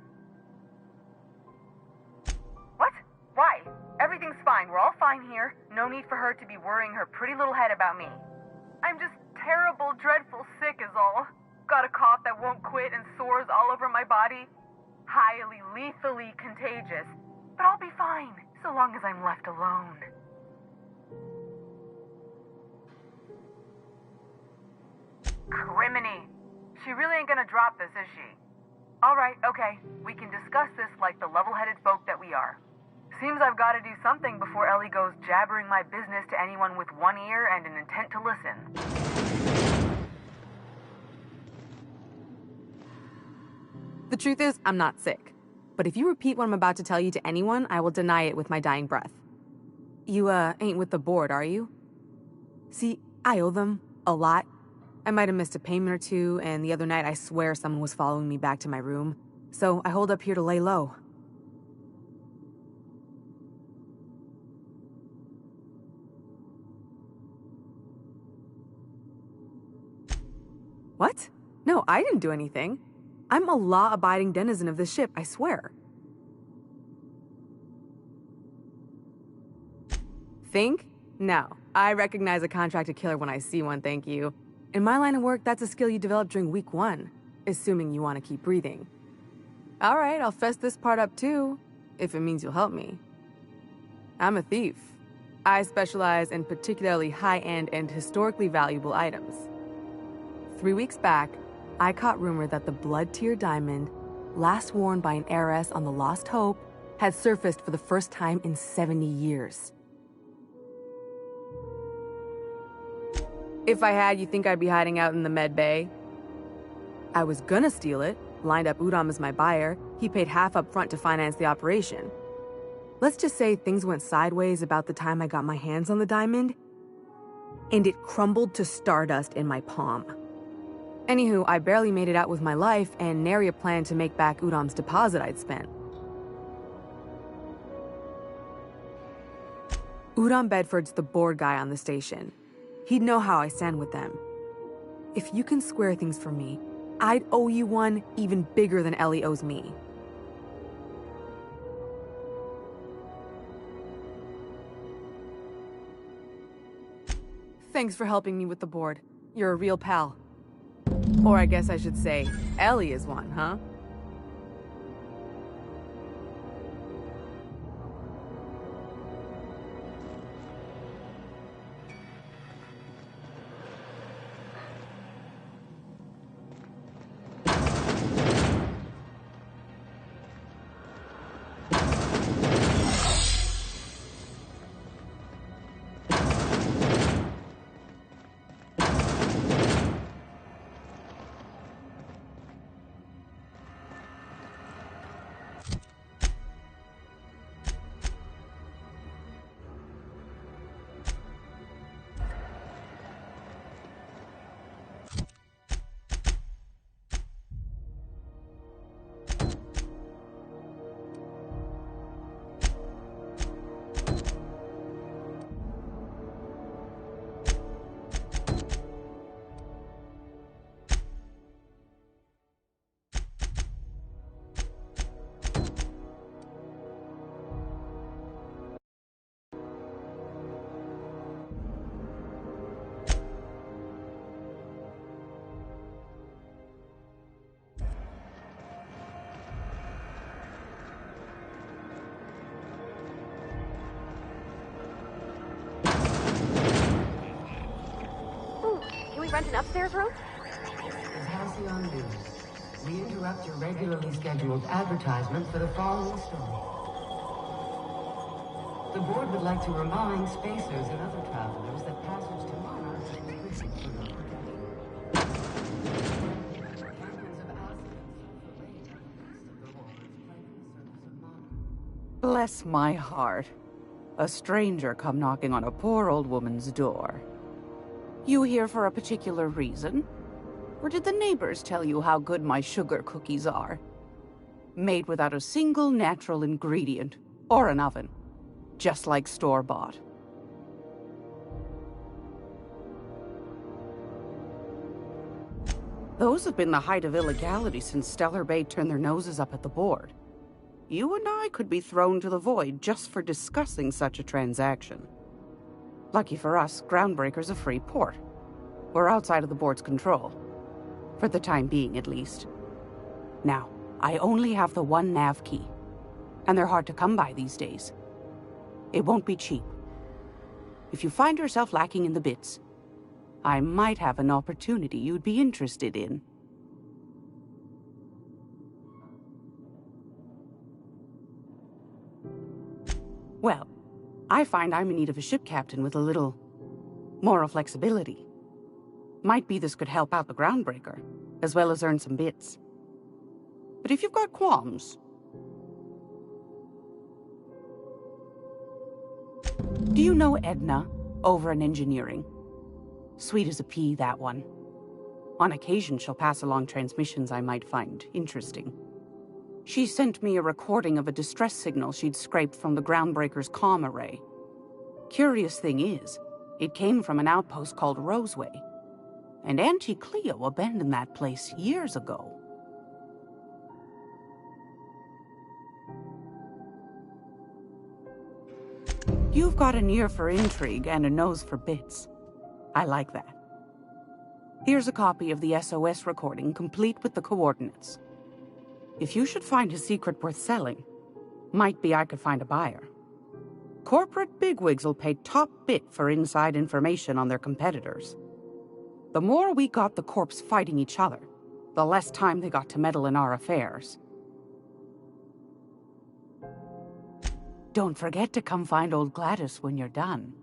What? Why? Everything's fine. We're all fine here. No need for her to be worrying her pretty little head about me. I'm just terrible, dreadful sick is all. Got a cough that won't quit and sores all over my body. Highly, lethally contagious. But I'll be fine, so long as I'm left alone. Criminy. She really ain't gonna drop this, is she? Alright, okay. We can discuss this like the level-headed folk that we are. Seems I've gotta do something before Ellie goes jabbering my business to anyone with one ear and an intent to listen. The truth is, I'm not sick. But if you repeat what I'm about to tell you to anyone, I will deny it with my dying breath. You, ain't with the board, are you? See, I owe them a lot. I might have missed a payment or two, and the other night I swear someone was following me back to my room. So I hold up here to lay low. What? No, I didn't do anything. I'm a law-abiding denizen of this ship, I swear. Think? No. I recognize a contracted killer when I see one, thank you. In my line of work, that's a skill you develop during week 1, assuming you want to keep breathing. All right, I'll fess this part up too, if it means you'll help me. I'm a thief. I specialize in particularly high-end and historically valuable items. 3 weeks back, I caught rumor that the blood-tier diamond, last worn by an heiress on the Lost Hope, had surfaced for the first time in 70 years. If I had, you think I'd be hiding out in the med bay? I was gonna steal it, lined up Udom as my buyer. He paid half up front to finance the operation. Let's just say things went sideways about the time I got my hands on the diamond, and it crumbled to stardust in my palm. Anywho, I barely made it out with my life, and nary a plan to make back Udom's deposit I'd spent. Udom Bedford's the board guy on the station. He'd know how I stand with them. If you can square things for me, I'd owe you one even bigger than Ellie owes me. Thanks for helping me with the board. You're a real pal. Or I guess I should say, Ellie is one, huh? Rent an upstairs room? Halcyon News. We interrupt your regularly scheduled advertisement for the following story. The board would like to remind spacers and other travelers that passage to Monarch is restricted for no Bless my heart. A stranger come knocking on a poor old woman's door. You here for a particular reason? Or did the neighbors tell you how good my sugar cookies are? Made without a single natural ingredient, or an oven. Just like store-bought. Those have been the height of illegality since Stellar Bay turned their noses up at the board. You and I could be thrown to the void just for discussing such a transaction. Lucky for us, Groundbreaker's a free port. We're outside of the board's control. For the time being, at least. Now, I only have the one nav key. And they're hard to come by these days. It won't be cheap. If you find yourself lacking in the bits, I might have an opportunity you'd be interested in. Well, I find I'm in need of a ship captain with a little moral flexibility. Might be this could help out the Groundbreaker, as well as earn some bits. But if you've got qualms... Do you know Edna, over in engineering? Sweet as a pea, that one. On occasion, she'll pass along transmissions I might find interesting. She sent me a recording of a distress signal she'd scraped from the Groundbreaker's comm array. Curious thing is, it came from an outpost called Roseway. And Auntie Cleo abandoned that place years ago. You've got an ear for intrigue and a nose for bits. I like that. Here's a copy of the SOS recording, complete with the coordinates. If you should find a secret worth selling, might be I could find a buyer. Corporate bigwigs will pay top bit for inside information on their competitors. The more we got the corps fighting each other, the less time they got to meddle in our affairs. Don't forget to come find old Gladys when you're done.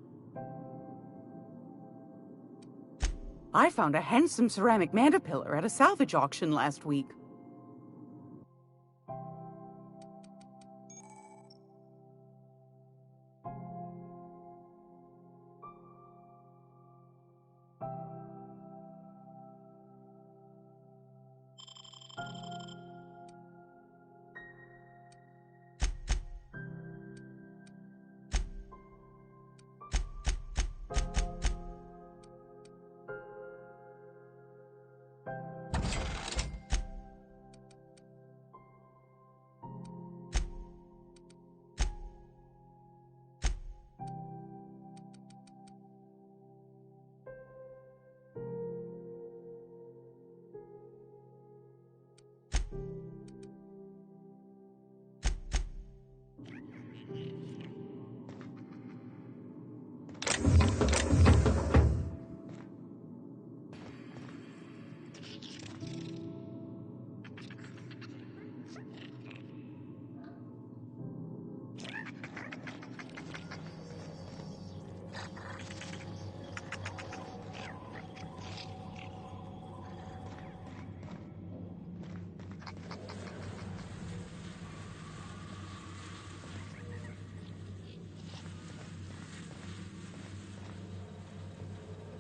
I found a handsome ceramic mandapillar at a salvage auction last week.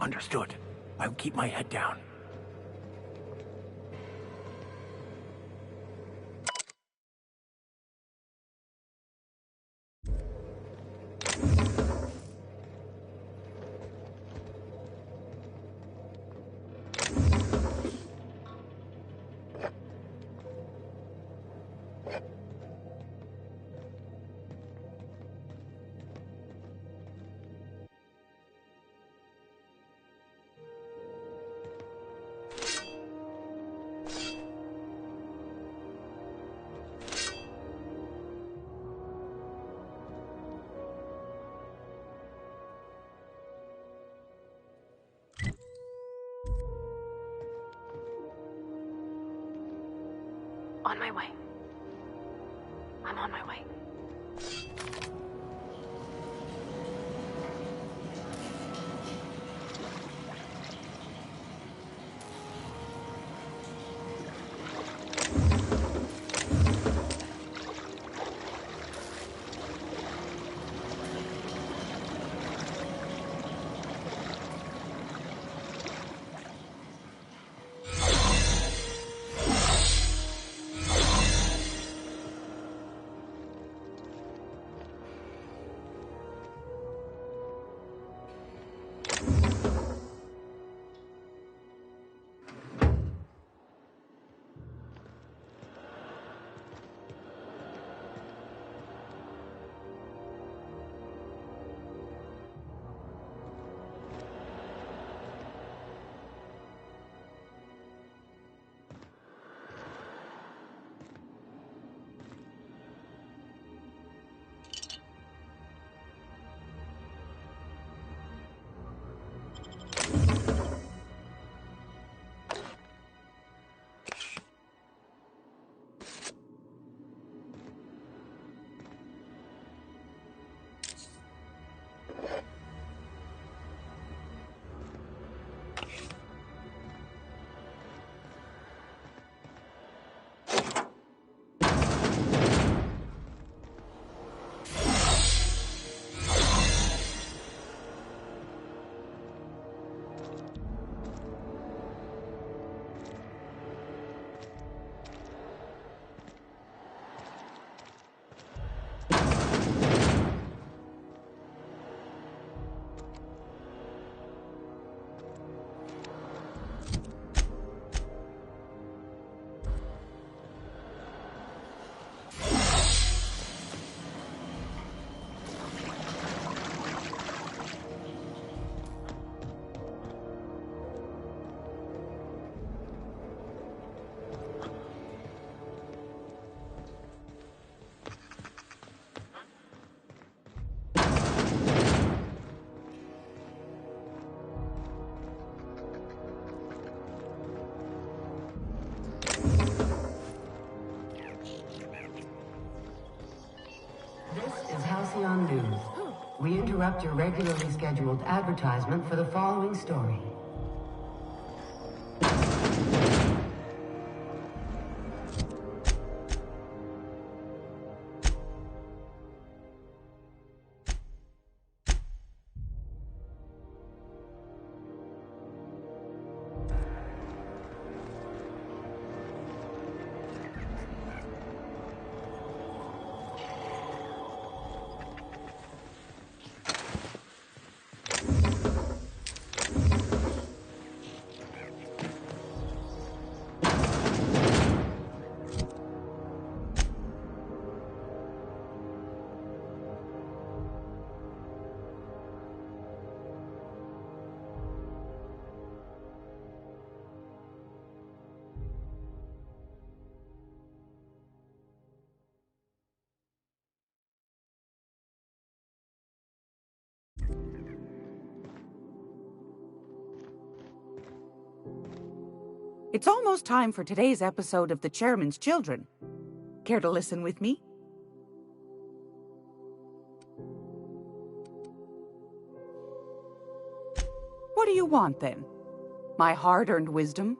Understood. I'll keep my head down. On my way. I'm on my way. Halcyon News. We interrupt your regularly scheduled advertisement for the following story. It's almost time for today's episode of The Chairman's Children. Care to listen with me? What do you want, then? My hard-earned wisdom?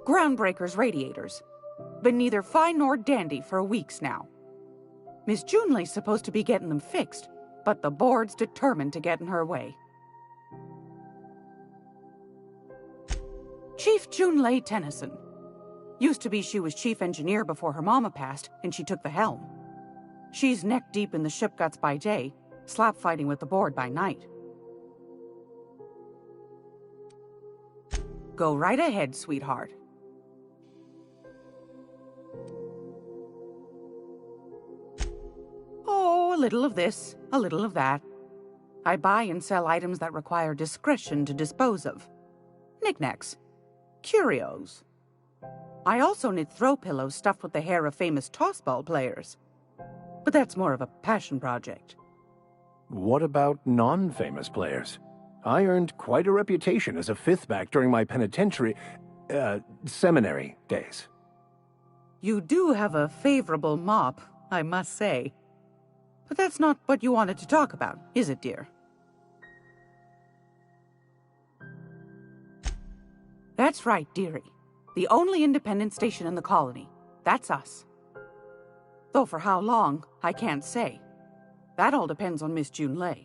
Groundbreaker's radiators. Been neither fine nor dandy for weeks now. Miss Junlei's supposed to be getting them fixed, but the board's determined to get in her way. Chief Junlei Tennyson. Used to be she was chief engineer before her mama passed, and she took the helm. She's neck-deep in the ship guts by day, slap-fighting with the board by night. Go right ahead, sweetheart. Oh, a little of this, a little of that. I buy and sell items that require discretion to dispose of. Knickknacks. Curios. I also knit throw pillows stuffed with the hair of famous tossball players. But that's more of a passion project. What about non-famous players? I earned quite a reputation as a fifth back during my seminary days. You do have a favorable mop, I must say. But that's not what you wanted to talk about, is it, dear? That's right, dearie. The only independent station in the colony. That's us. Though for how long, I can't say. That all depends on Miss Junlei.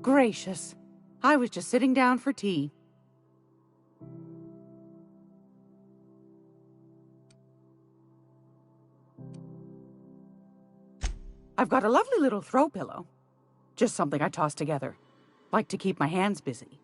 Gracious. I was just sitting down for tea. I've got a lovely little throw pillow. Just something I toss together. Like to keep my hands busy.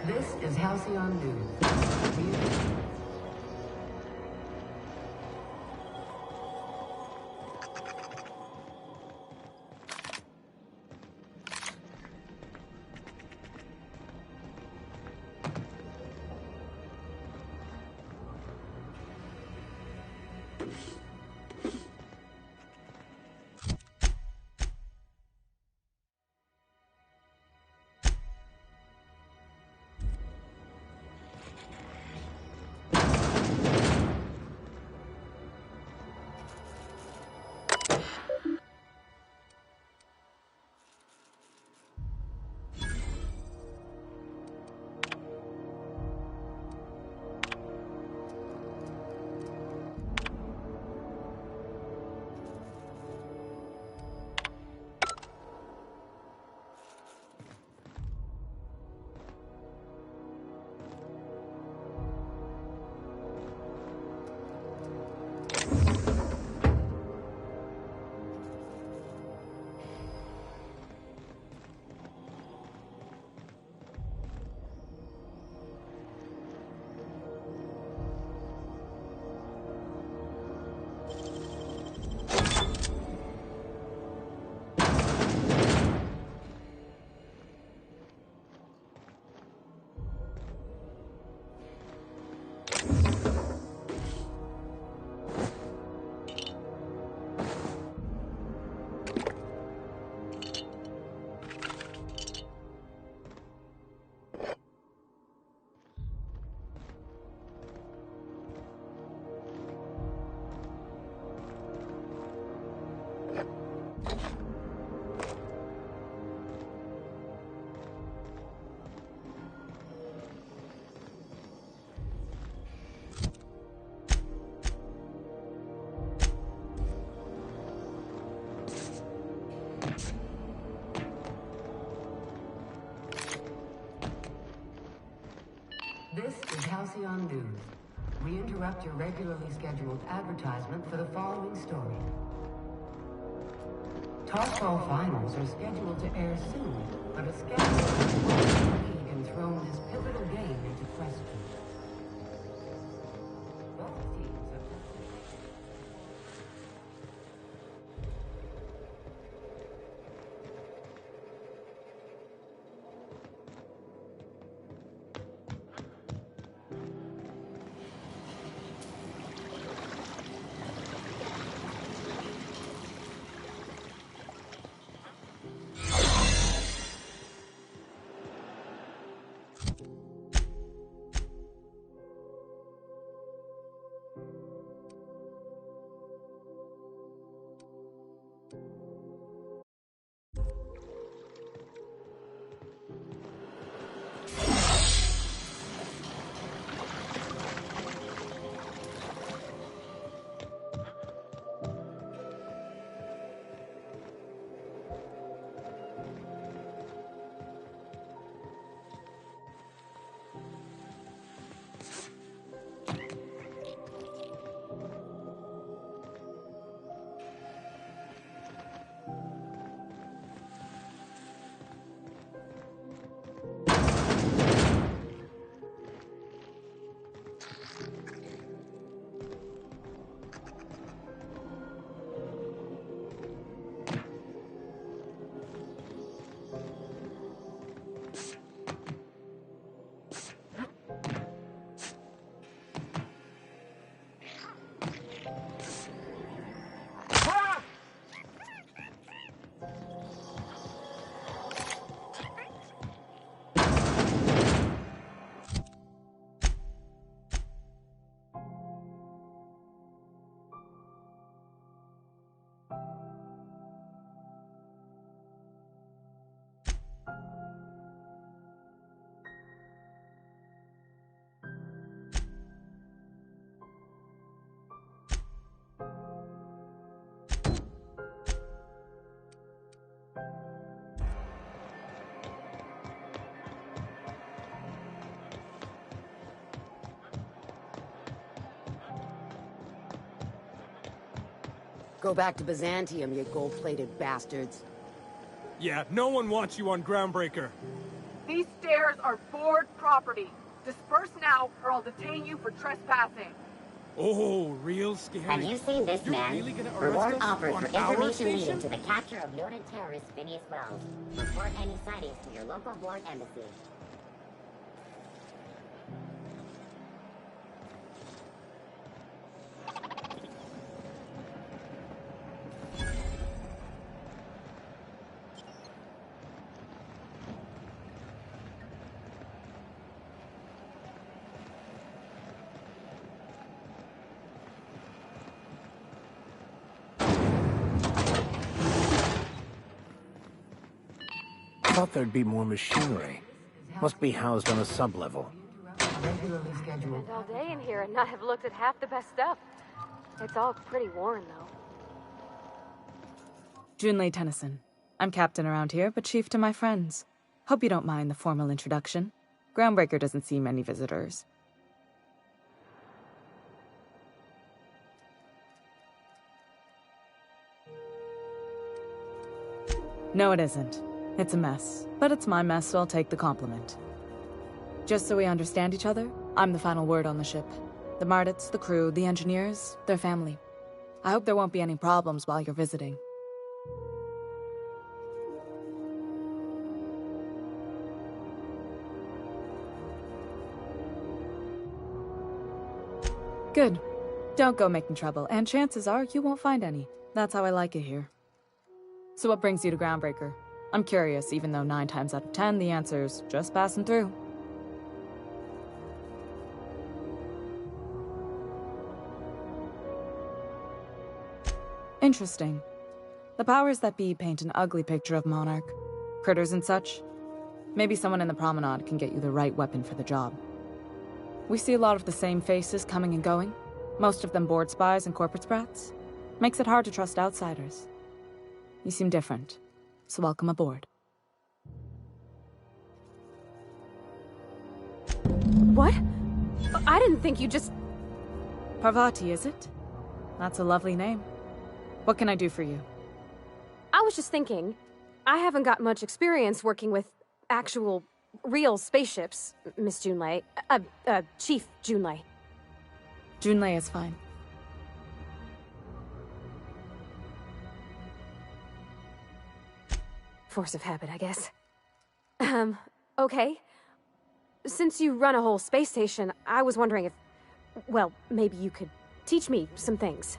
This is Halcyon News. This is Halcyon News. We interrupt your regularly scheduled advertisement for the following story. Tossball finals are scheduled to air soon, but a scandal has caused the league and thrown this pivotal game into question. Both teams have... Go back to Byzantium, you gold-plated bastards. Yeah, no one wants you on Groundbreaker. These stairs are board property. Disperse now, or I'll detain you for trespassing. Oh, real scary. Have you seen this man? Really gonna arrest Reward us offered on for our information leading station? to the capture of noted terrorist Phineas Wells. Report any sightings to your local board embassy. Thought there'd be more machinery. Must be housed on a sublevel. Spent all day in here and not have looked at half the best stuff. It's all pretty worn, though. Junlei Tennyson. I'm captain around here, but chief to my friends. Hope you don't mind the formal introduction. Groundbreaker doesn't see many visitors. No, it isn't. It's a mess. But it's my mess, so I'll take the compliment. Just so we understand each other, I'm the final word on the ship. The Mardits, the crew, the engineers, their family. I hope there won't be any problems while you're visiting. Good. Don't go making trouble, and chances are you won't find any. That's how I like it here. So what brings you to Groundbreaker? I'm curious, even though 9 times out of 10 the answer's just passing through. Interesting. The powers that be paint an ugly picture of Monarch. Critters and such. Maybe someone in the promenade can get you the right weapon for the job. We see a lot of the same faces coming and going. Most of them board spies and corporate sprats. Makes it hard to trust outsiders. You seem different. So welcome aboard. What? I didn't think you just... Parvati, is it? That's a lovely name. What can I do for you? I was just thinking, I haven't got much experience working with actual, real spaceships, Miss Junlei. Chief Junlei. Junlei is fine. Force of habit, I guess. Okay. Since you run a whole space station, I was wondering if... Well, maybe you could teach me some things.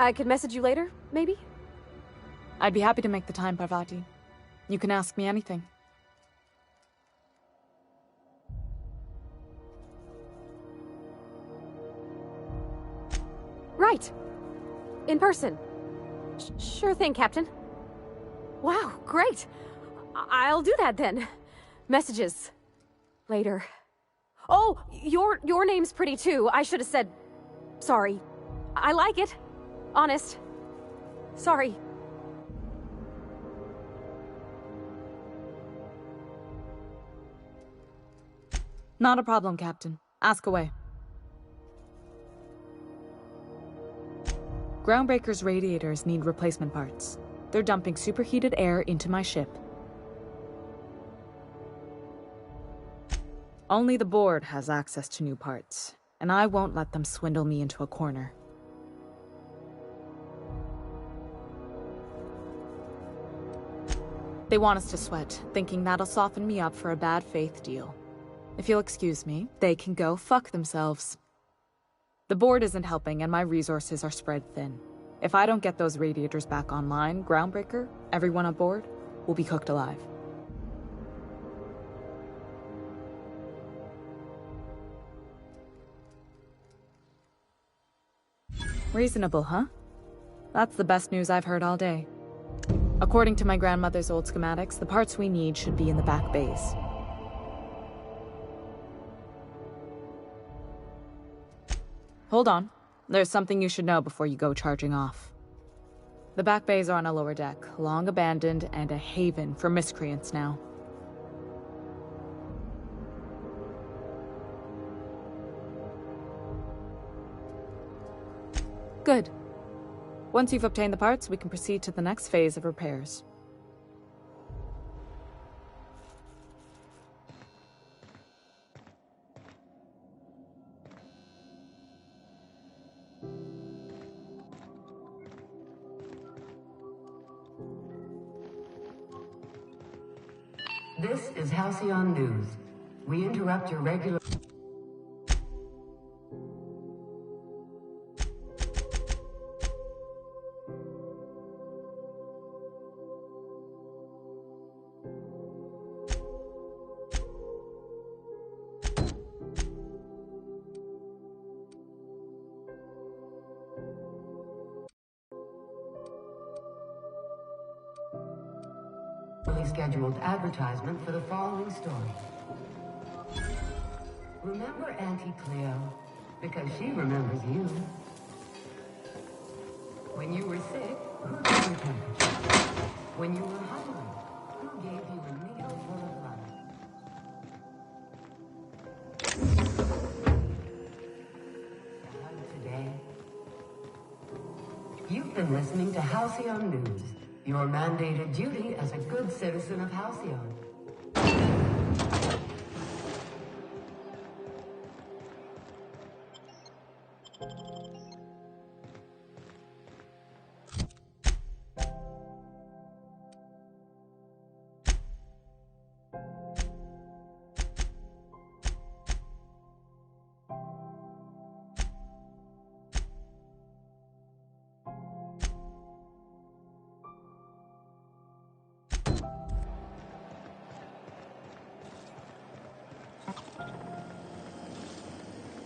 I could message you later, maybe? I'd be happy to make the time, Parvati. You can ask me anything. Right. In person. Sure thing, Captain. Wow, great. I'll do that then. Messages. Later. Oh, your name's pretty too. I should have said... Sorry. I like it. Honest. Sorry. Not a problem, Captain. Ask away. Groundbreaker's radiators need replacement parts. They're dumping superheated air into my ship. Only the board has access to new parts, and I won't let them swindle me into a corner. They want us to sweat, thinking that'll soften me up for a bad faith deal. If you'll excuse me, they can go fuck themselves. The board isn't helping, and my resources are spread thin. If I don't get those radiators back online, Groundbreaker, everyone aboard, will be cooked alive. Reasonable, huh? That's the best news I've heard all day. According to my grandmother's old schematics, the parts we need should be in the back bays. Hold on. There's something you should know before you go charging off. The back bays are on a lower deck, long abandoned and a haven for miscreants now. Good. Once you've obtained the parts, we can proceed to the next phase of repairs. This is Halcyon News. We interrupt your regular... scheduled advertisement for the following story. Remember Auntie Cleo? Because she remembers you. When you were sick, who took your temperature? When you were hungry, who gave you a needle full of love? Today, you've been listening to Halcyon News. Your mandated duty as a good citizen of Halcyon.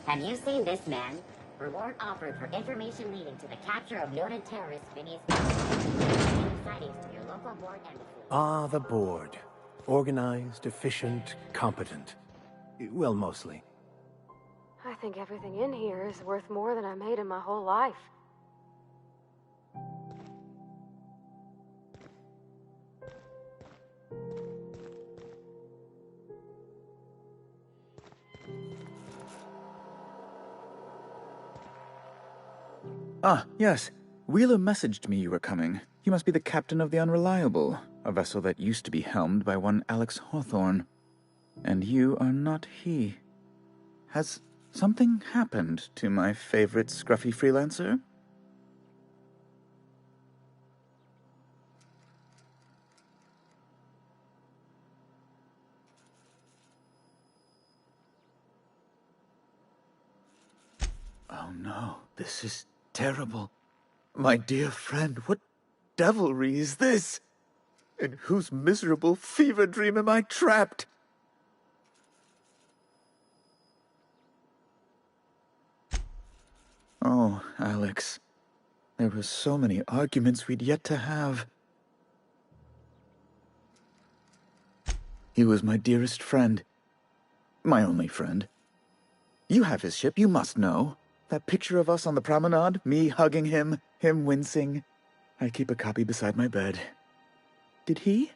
Have you seen this man? Reward offered for information leading to the capture of noted terrorist Phineas Wells. Sightings to your local board embassy. Ah, the board. Organized, efficient, competent. Well, mostly. I think everything in here is worth more than I made in my whole life. Ah, yes. Wheeler messaged me you were coming. You must be the captain of the Unreliable, a vessel that used to be helmed by one Alex Hawthorne. And you are not he. Has something happened to my favorite scruffy freelancer? Oh no, this is terrible. My dear friend, what devilry is this? In whose miserable fever dream am I trapped? Oh, Alex. There were so many arguments we'd yet to have. He was my dearest friend. My only friend. You have his ship, you must know. That picture of us on the promenade, me hugging him, him wincing. I keep a copy beside my bed. Did he?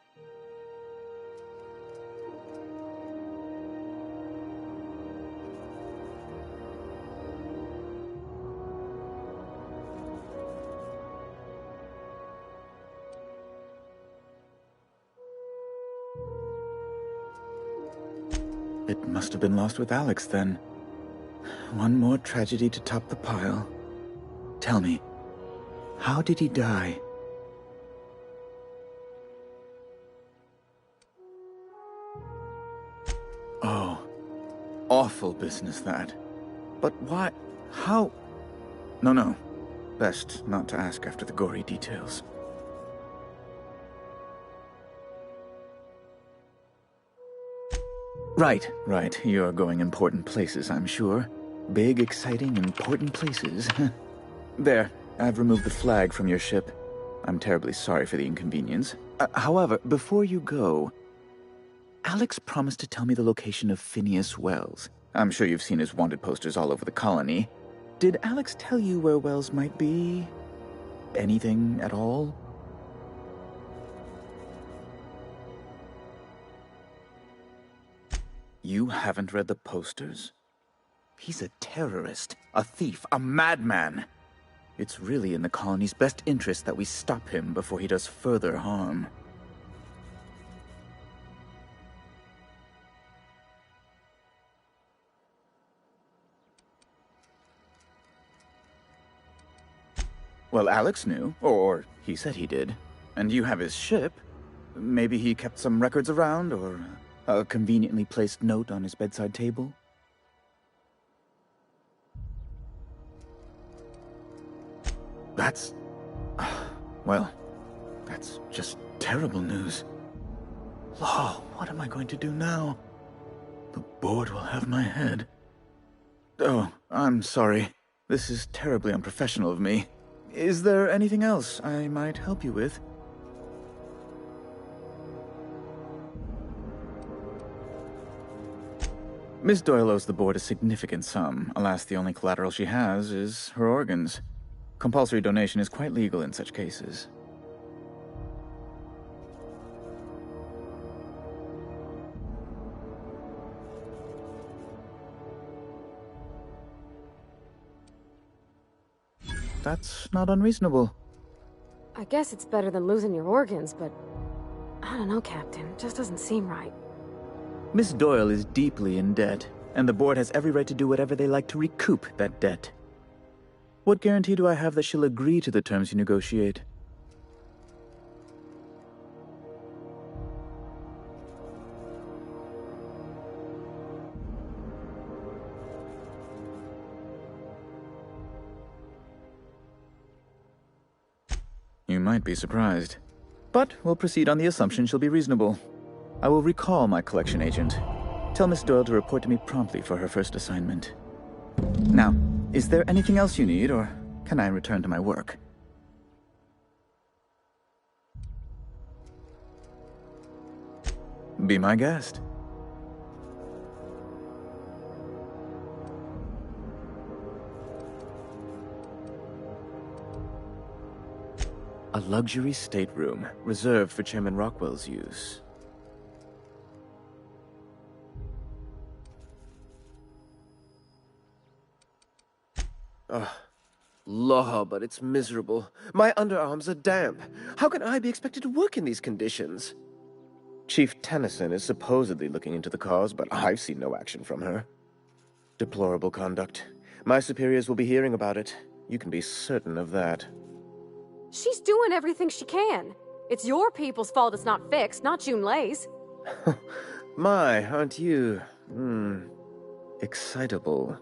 It must have been lost with Alex, then. One more tragedy to top the pile. Tell me, how did he die? Oh, awful business, that. But why? How? No. Best not to ask after the gory details. Right. You're going important places, I'm sure. Big, exciting, important places. There, I've removed the flag from your ship. I'm terribly sorry for the inconvenience. However, before you go, Alex promised to tell me the location of Phineas Wells. I'm sure you've seen his wanted posters all over the colony. Did Alex tell you where Wells might be? Anything at all? You haven't read the posters? He's a terrorist, a thief, a madman. It's really in the colony's best interest that we stop him before he does further harm. Well, Alex knew, or he said he did. And you have his ship. Maybe he kept some records around, or a conveniently placed note on his bedside table? That's... well, that's just terrible news. Law, what am I going to do now? The board will have my head. Oh, I'm sorry. This is terribly unprofessional of me. Is there anything else I might help you with? Miss Doyle owes the board a significant sum. Alas, the only collateral she has is her organs. Compulsory donation is quite legal in such cases. That's not unreasonable. I guess it's better than losing your organs, but... I don't know, Captain. It just doesn't seem right. Miss Doyle is deeply in debt, and the board has every right to do whatever they like to recoup that debt. What guarantee do I have that she'll agree to the terms you negotiate? You might be surprised. But we'll proceed on the assumption she'll be reasonable. I will recall my collection agent. Tell Miss Doyle to report to me promptly for her first assignment. Now, is there anything else you need, or can I return to my work? Be my guest. A luxury stateroom, reserved for Chairman Rockwell's use. Law, but it's miserable. My underarms are damp. How can I be expected to work in these conditions? Chief Tennyson is supposedly looking into the cause, but I've seen no action from her. Deplorable conduct. My superiors will be hearing about it. You can be certain of that. She's doing everything she can. It's your people's fault it's not fixed, not Junlei's. My, aren't you... excitable.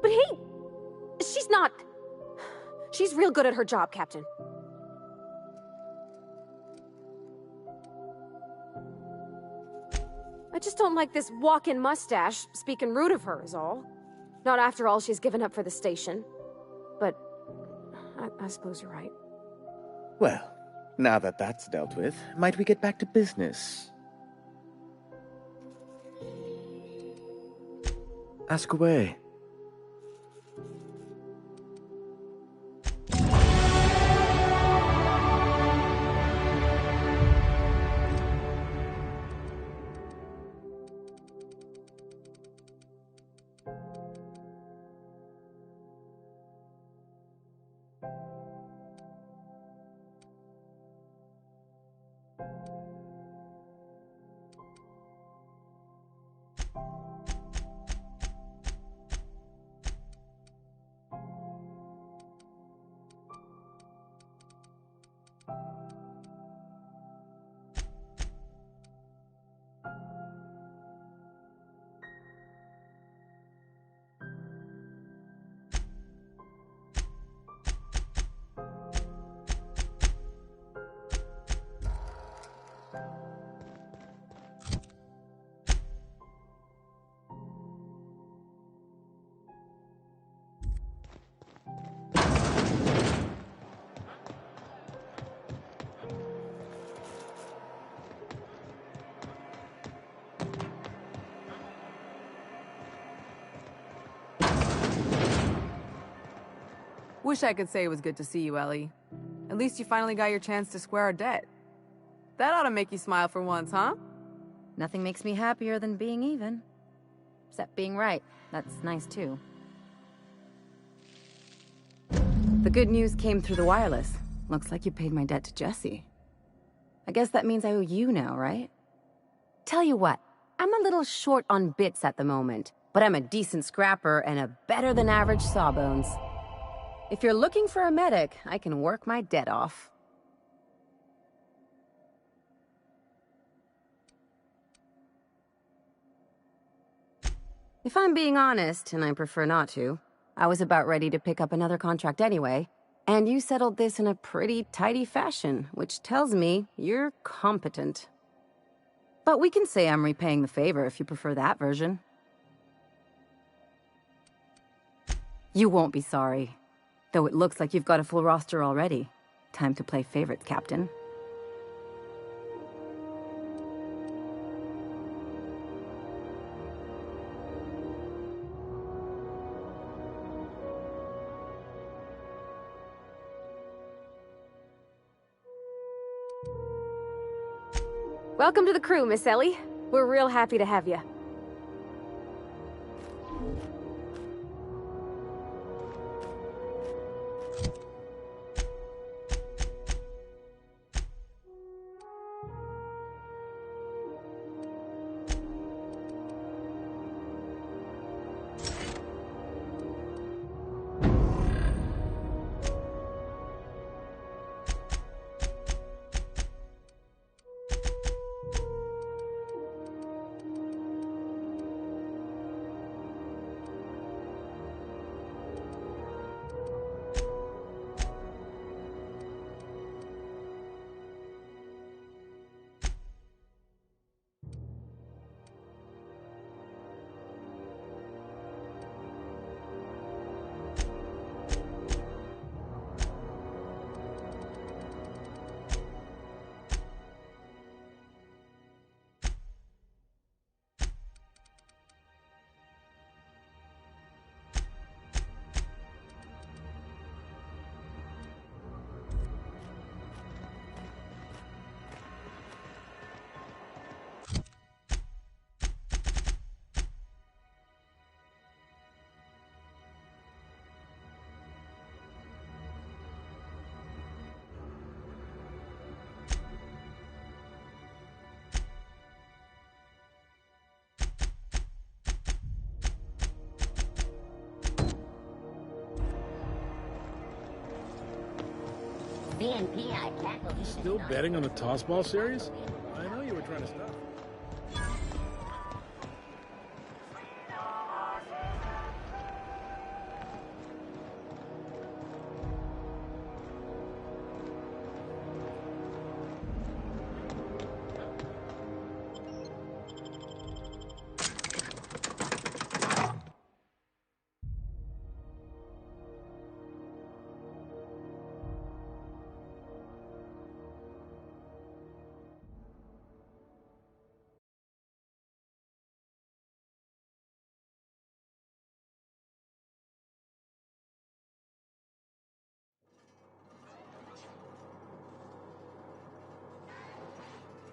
But hey, she's not... She's real good at her job, Captain. I just don't like this walk-in mustache speaking rude of her is all. Not after all she's given up for the station. But I suppose you're right. Well, now that that's dealt with, might we get back to business? Ask away. Wish I could say it was good to see you, Ellie. At least you finally got your chance to square our debt. That ought to make you smile for once, huh? Nothing makes me happier than being even. Except being right. That's nice, too. The good news came through the wireless. Looks like you paid my debt to Jesse. I guess that means I owe you now, right? Tell you what, I'm a little short on bits at the moment, but I'm a decent scrapper and a better-than-average sawbones. If you're looking for a medic, I can work my debt off. If I'm being honest, and I prefer not to, I was about ready to pick up another contract anyway, and you settled this in a pretty tidy fashion, which tells me you're competent. But we can say I'm repaying the favor if you prefer that version. You won't be sorry. Though it looks like you've got a full roster already. Time to play favorites, Captain. Welcome to the crew, Miss Ellie. We're real happy to have you. Still betting on the tossball series? I know you were trying to stop.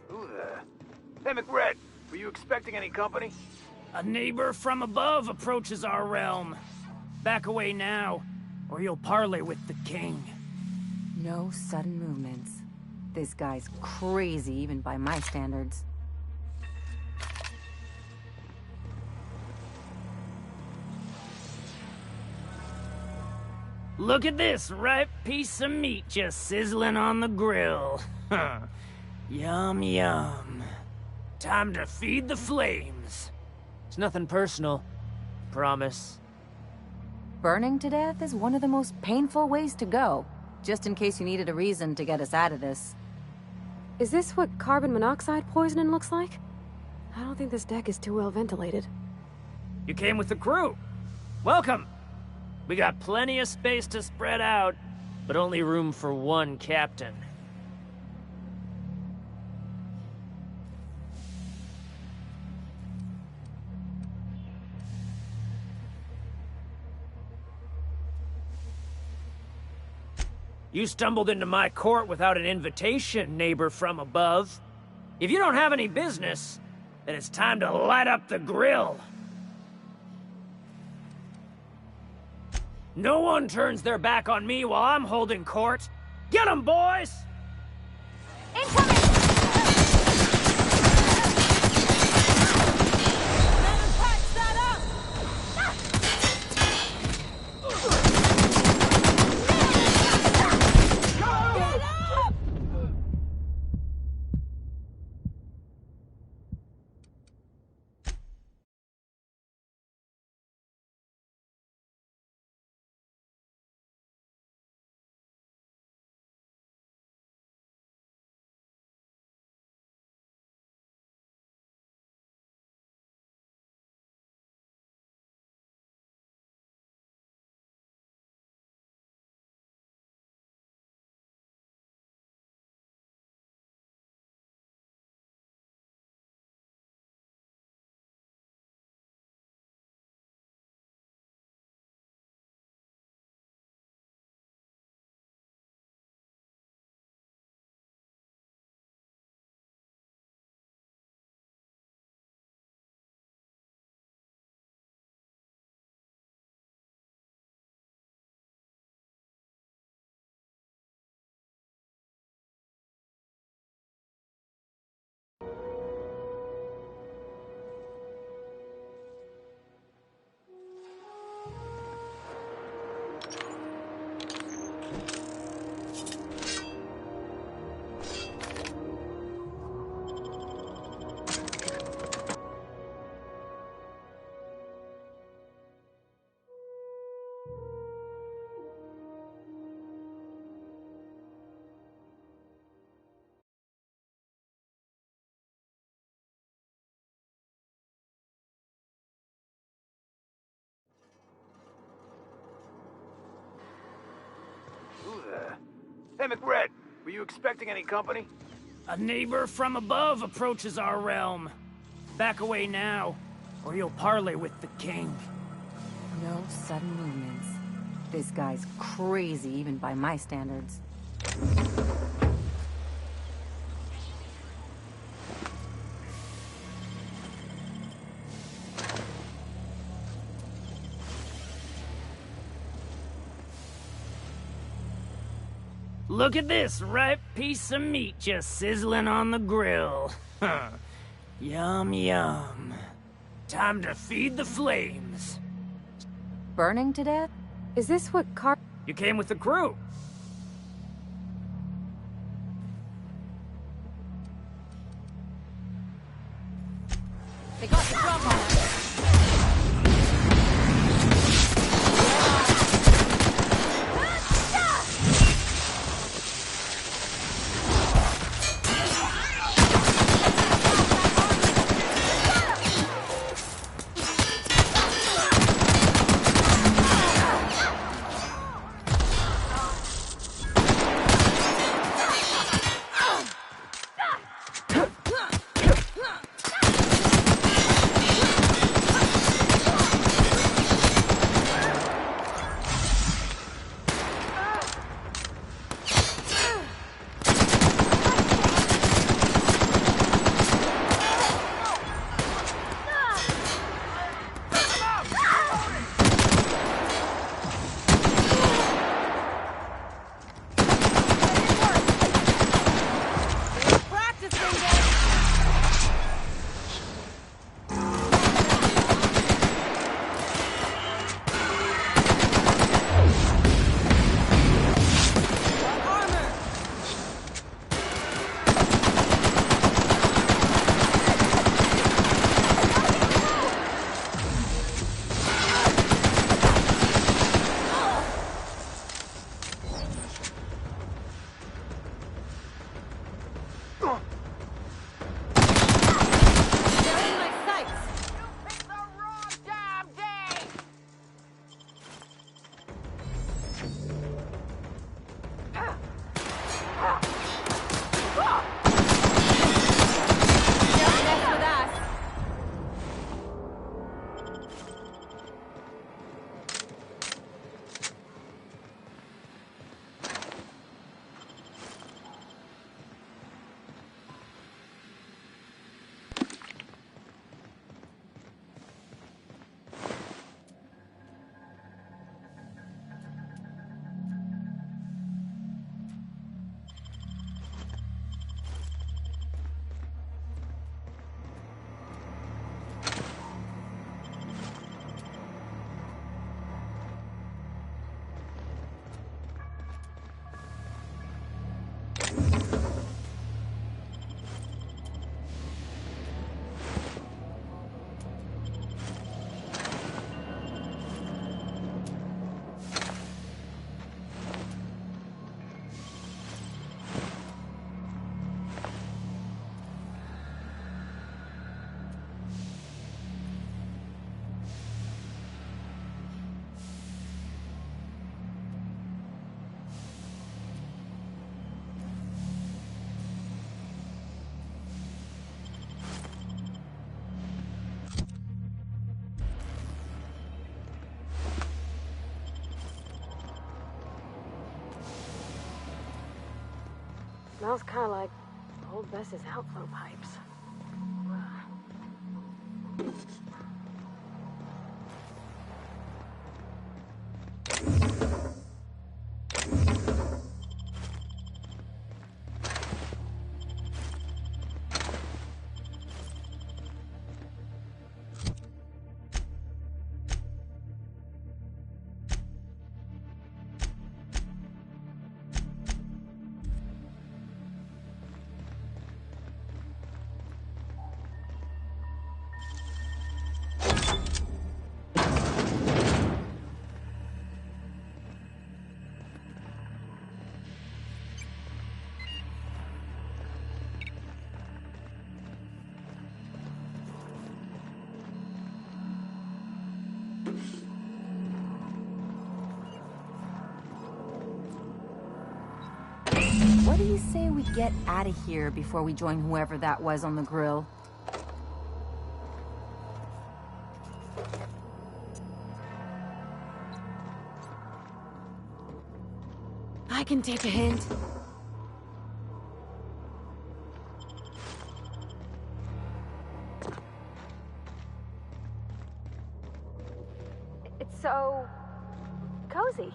Who the... Hey, McRed, were you expecting any company? A neighbor from above approaches our realm. Back away now, or you'll parley with the king. No sudden movements. This guy's crazy, even by my standards. Look at this ripe piece of meat just sizzling on the grill. Yum, yum. Time to feed the flames. It's nothing personal. Promise. Burning to death is one of the most painful ways to go, just in case you needed a reason to get us out of this. Is this what carbon monoxide poisoning looks like? I don't think this deck is too well ventilated. You came with the crew. Welcome. We got plenty of space to spread out, but only room for one captain. You stumbled into my court without an invitation, neighbor from above. If you don't have any business, then it's time to light up the grill. No one turns their back on me while I'm holding court. Get 'em, boys! Hey, McRed, were you expecting any company? A neighbor from above approaches our realm. Back away now, or you'll parley with the king. No sudden movements. This guy's crazy, even by my standards. Look at this ripe piece of meat just sizzling on the grill. Yum, yum. Time to feed the flames. Burning to death? Is this what You came with the crew. They got the drum on us. Smells kind of like old Bess's outflow pipes. you say we get out of here before we join whoever that was on the grill? I can take a hint. It's so cozy.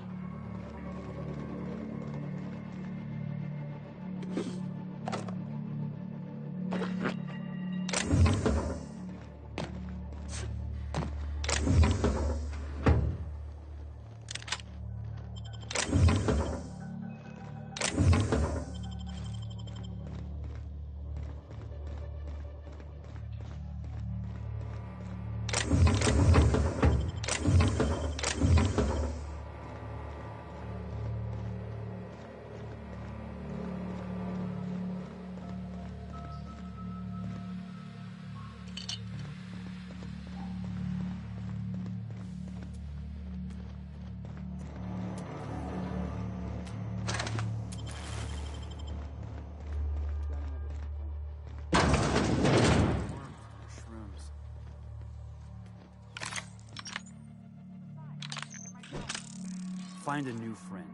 Find a new friend.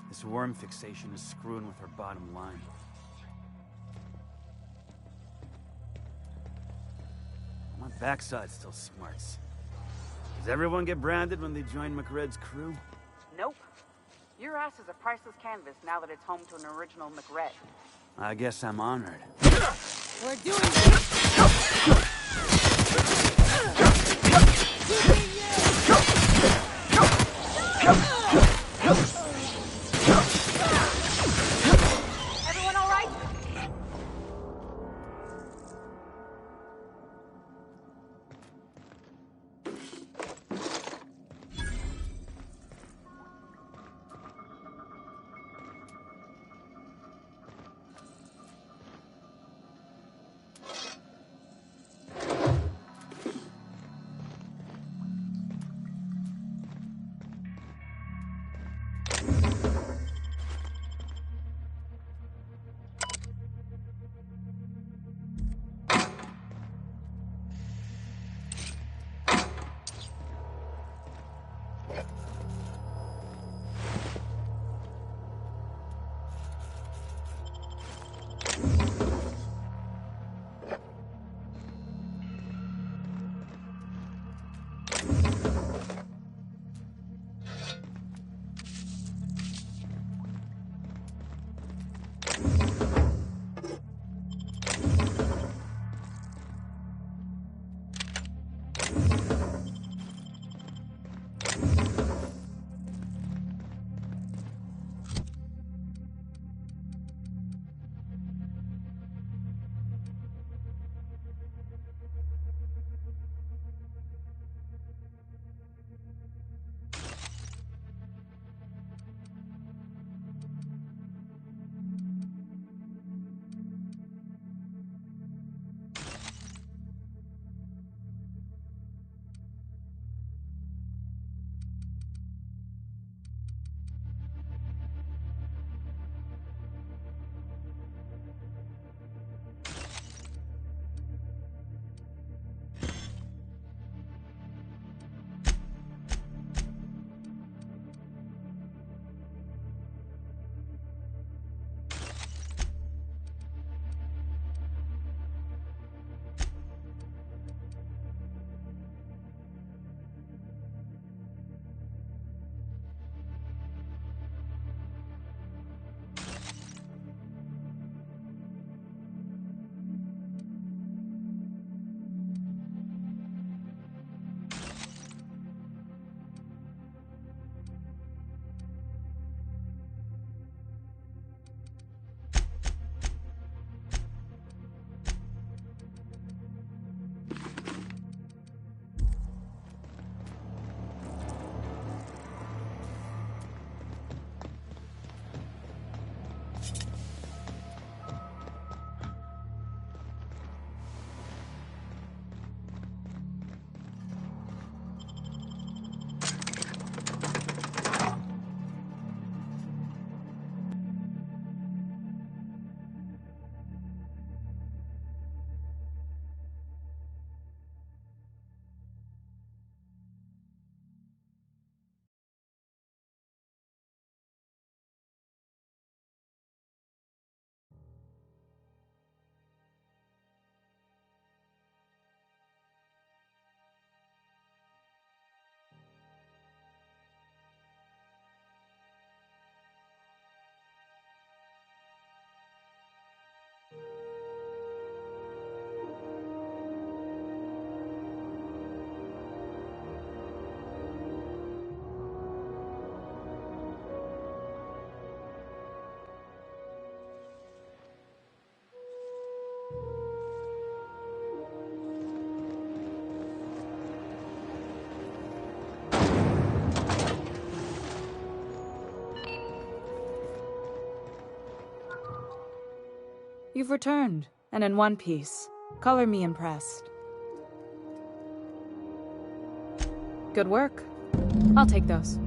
This worm fixation is screwing with her bottom line. My backside still smarts. Does everyone get branded when they join McRed's crew? Nope. Your ass is a priceless canvas now that it's home to an original McRed. I guess I'm honored. We're doing this! Everyone all right? You've returned, and in one piece. Color me impressed. Good work. I'll take those.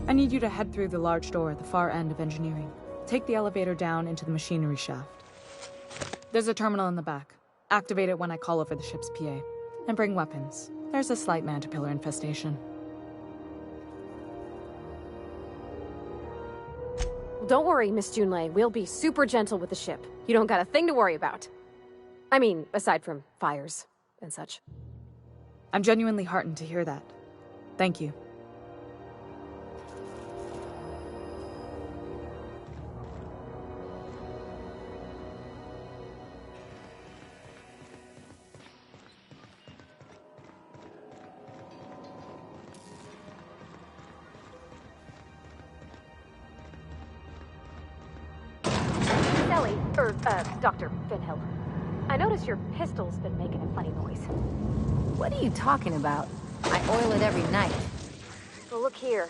I need you to head through the large door at the far end of engineering. Take the elevator down into the machinery shaft. There's a terminal in the back. Activate it when I call over the ship's PA. And bring weapons. There's a slight mantipillar infestation. Well, don't worry, Miss Junlei. We'll be super gentle with the ship. You don't got a thing to worry about. I mean, aside from fires and such. I'm genuinely heartened to hear that. Thank you. Dr. Finhill. I noticed your pistol's been making a funny noise. What are you talking about? I oil it every night. Well, look here.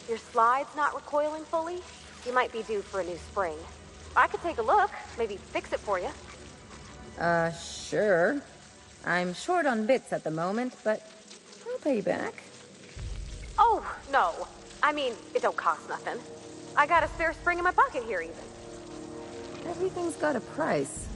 Your slide's not recoiling fully. You might be due for a new spring. I could take a look, maybe fix it for you. Sure. I'm short on bits at the moment, but I'll pay you back. Oh, no. I mean, it don't cost nothing. I got a spare spring in my pocket here, even. Everything's got a price.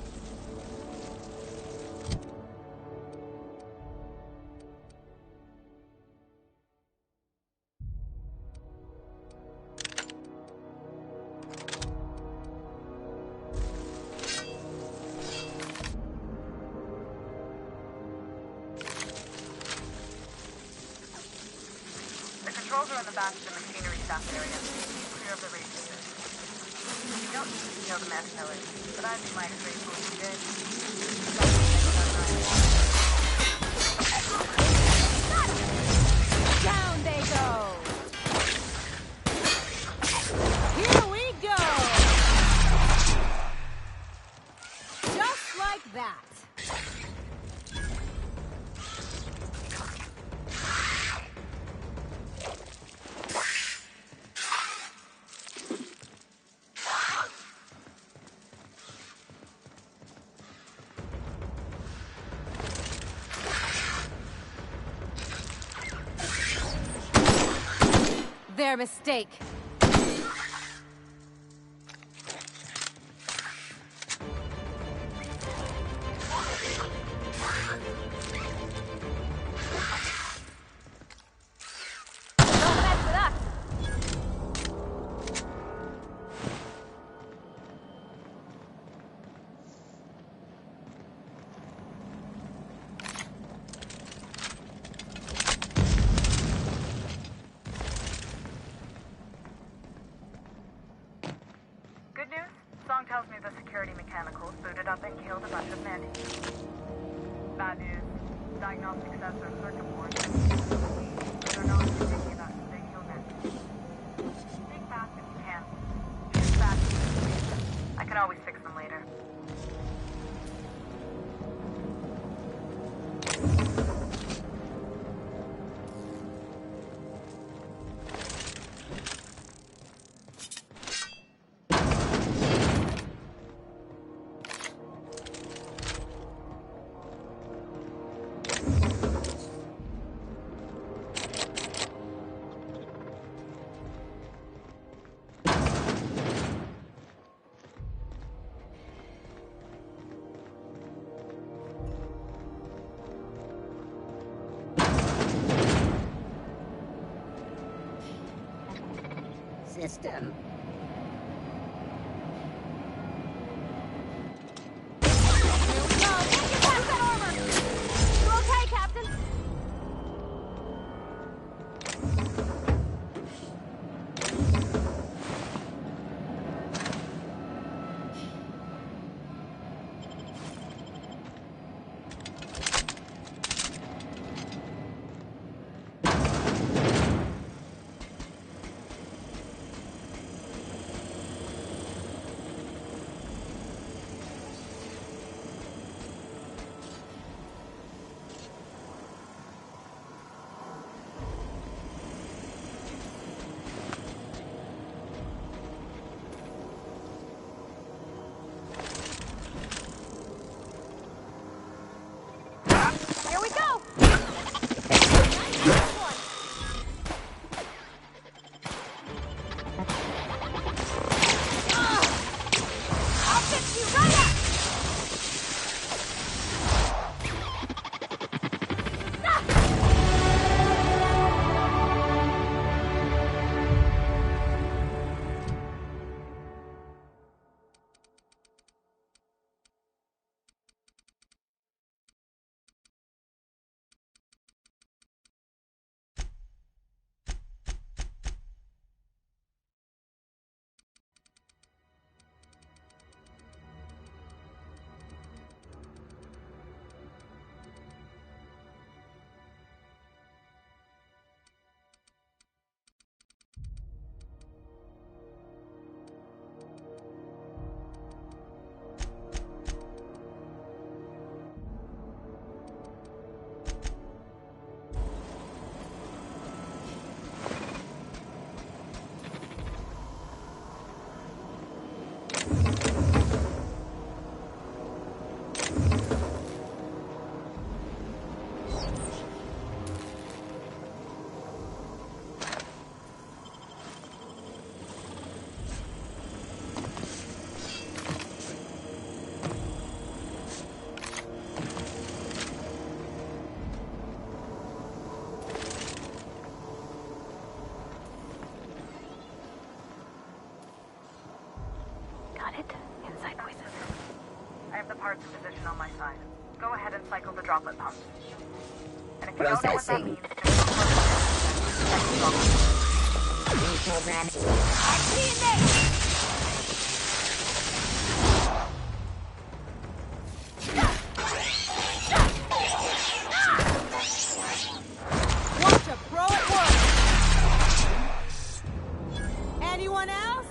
The controls are in the back of the machinery staff area. Clear up the radiators. You don't need to know the mass killers, but I'd be mighty grateful if you did. Down they go! Here we go! Just like that. Their mistake. Don't mess with us. Good news? Song tells me the security mechanicals booted up and killed a bunch of men. Bad news. Diagnostic sets are circuit boards. They're not thinking about they killed men. Speak fast if you can. Shoot fast if you can. I can always fix them later. System. You okay, Captain? parts in position on my side. Go ahead and cycle the droplet pump. And if you don't know what that means, just Reprogram. Watch a pro at work! Anyone else?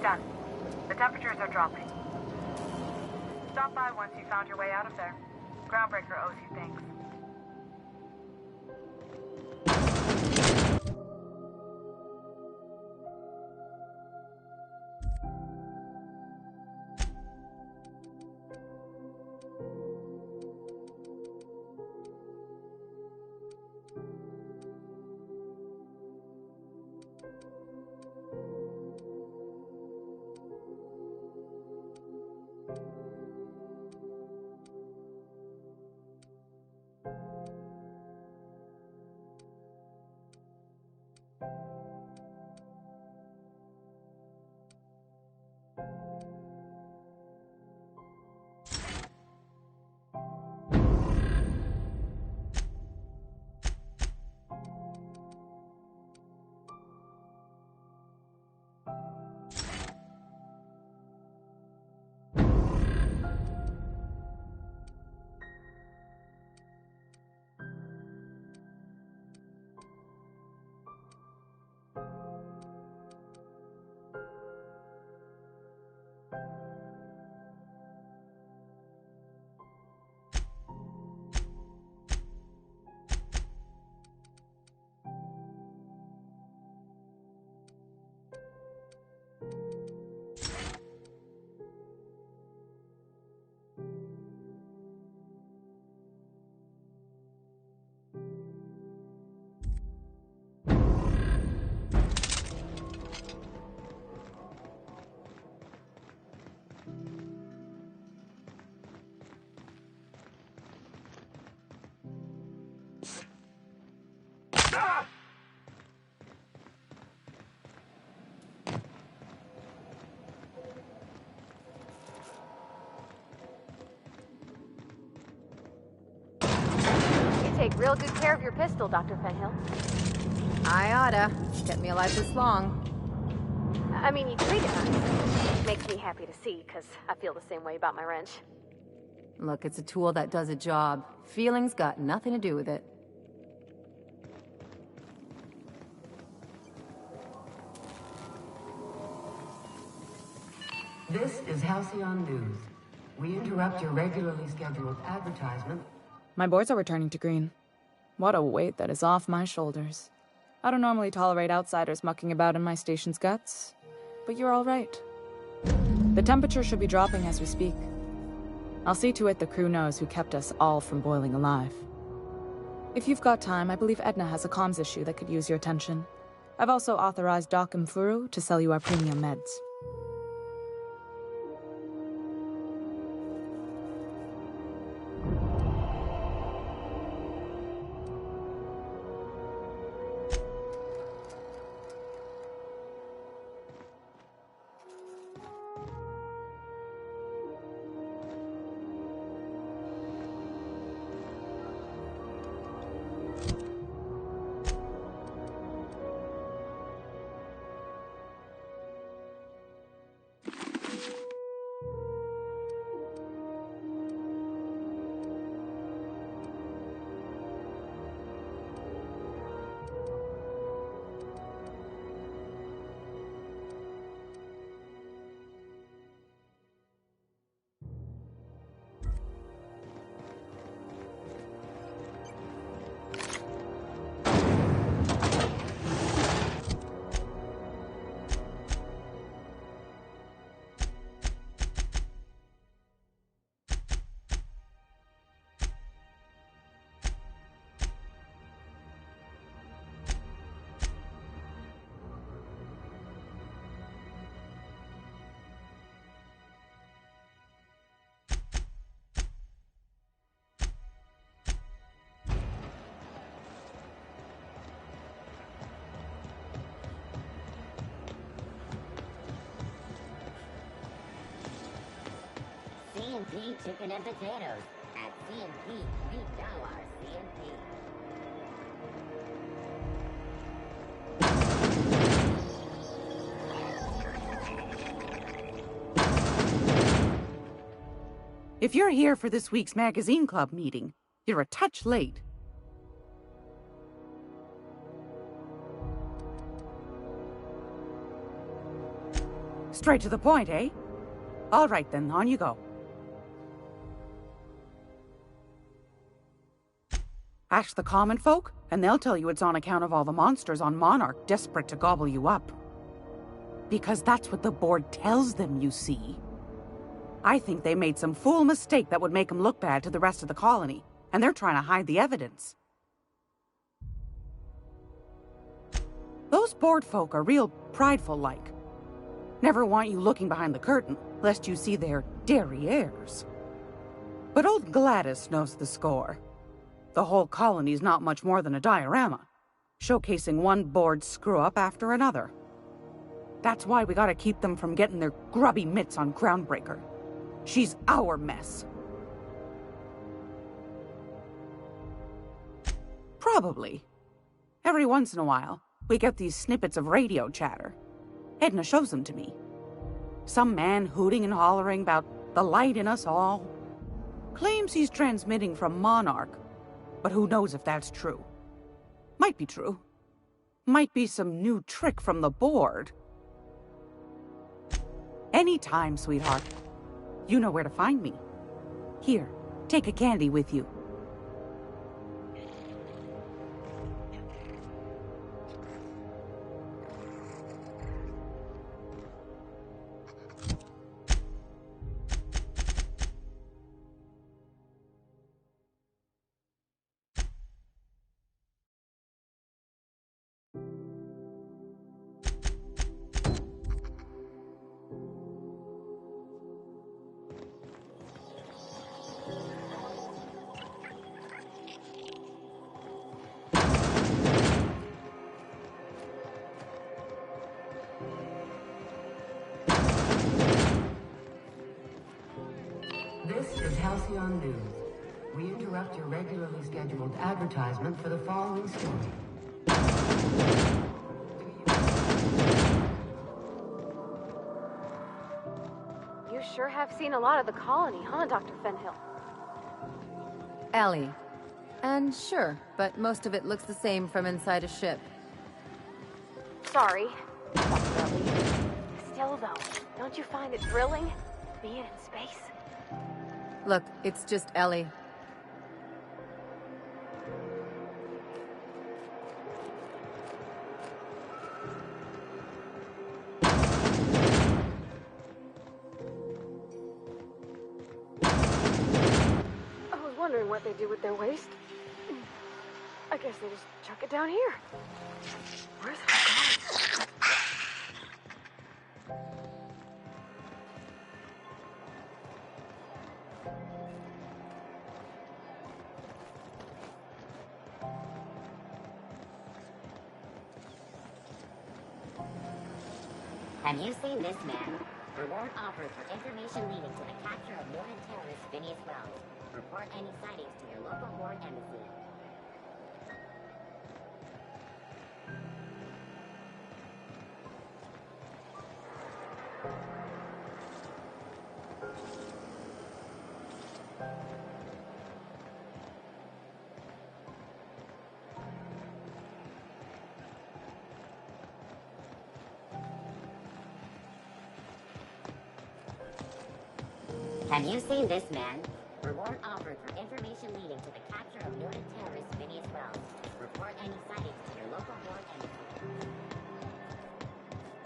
Done. The temperatures are dropping. Stop by once you found your way out of there. Groundbreaker owes you thanks. Take real good care of your pistol, Dr. Fenhill. I oughta. Kept me alive this long. I mean, you treat it nice. Makes me happy to see, because I feel the same way about my wrench. Look, it's a tool that does a job. Feelings got nothing to do with it. This is Halcyon News. We interrupt your regularly scheduled advertisement. My boards are returning to green. What a weight that is off my shoulders. I don't normally tolerate outsiders mucking about in my station's guts, but you're all right. The temperature should be dropping as we speak. I'll see to it the crew knows who kept us all from boiling alive. If you've got time, I believe Edna has a comms issue that could use your attention. I've also authorized Doc and Furu to sell you our premium meds. C&P chicken and potatoes. At C&P, we know our C&P. If you're here for this week's magazine club meeting, you're a touch late. Straight to the point, eh? All right then, on you go. Ask the common folk, and they'll tell you it's on account of all the monsters on Monarch desperate to gobble you up. Because that's what the board tells them, you see. I think they made some fool mistake that would make them look bad to the rest of the colony, and they're trying to hide the evidence. Those board folk are real prideful-like. Never want you looking behind the curtain, lest you see their derrieres. But old Gladys knows the score. The whole colony's not much more than a diorama, showcasing one board screw-up after another. That's why we gotta keep them from getting their grubby mitts on Groundbreaker. She's our mess. Probably. Every once in a while, we get these snippets of radio chatter. Edna shows them to me. Some man hooting and hollering about the light in us all. Claims he's transmitting from Monarch, but who knows if that's true. Might be true. Might be some new trick from the board. Anytime, sweetheart. You know where to find me. Here, take a candy with you. This is Halcyon News. We interrupt your regularly scheduled advertisement for the following story. You sure have seen a lot of the colony, huh, Dr. Fenhill? Ellie. And sure, but most of it looks the same from inside a ship. Sorry, Dr. Ellie. Still though, don't you find it thrilling? Being in space? Look, it's just Ellie. I was wondering what they do with their waste. I guess they just chuck it down here. Where's it going? Have you seen this man? Reward offered for information leading to the capture of noted terrorist Phineas Wells. Report any sightings to your local board embassy. Have you seen this man? Reward offered for information leading to the capture of noted terrorist Phineas Wells. Report any sightings to your local board embassy.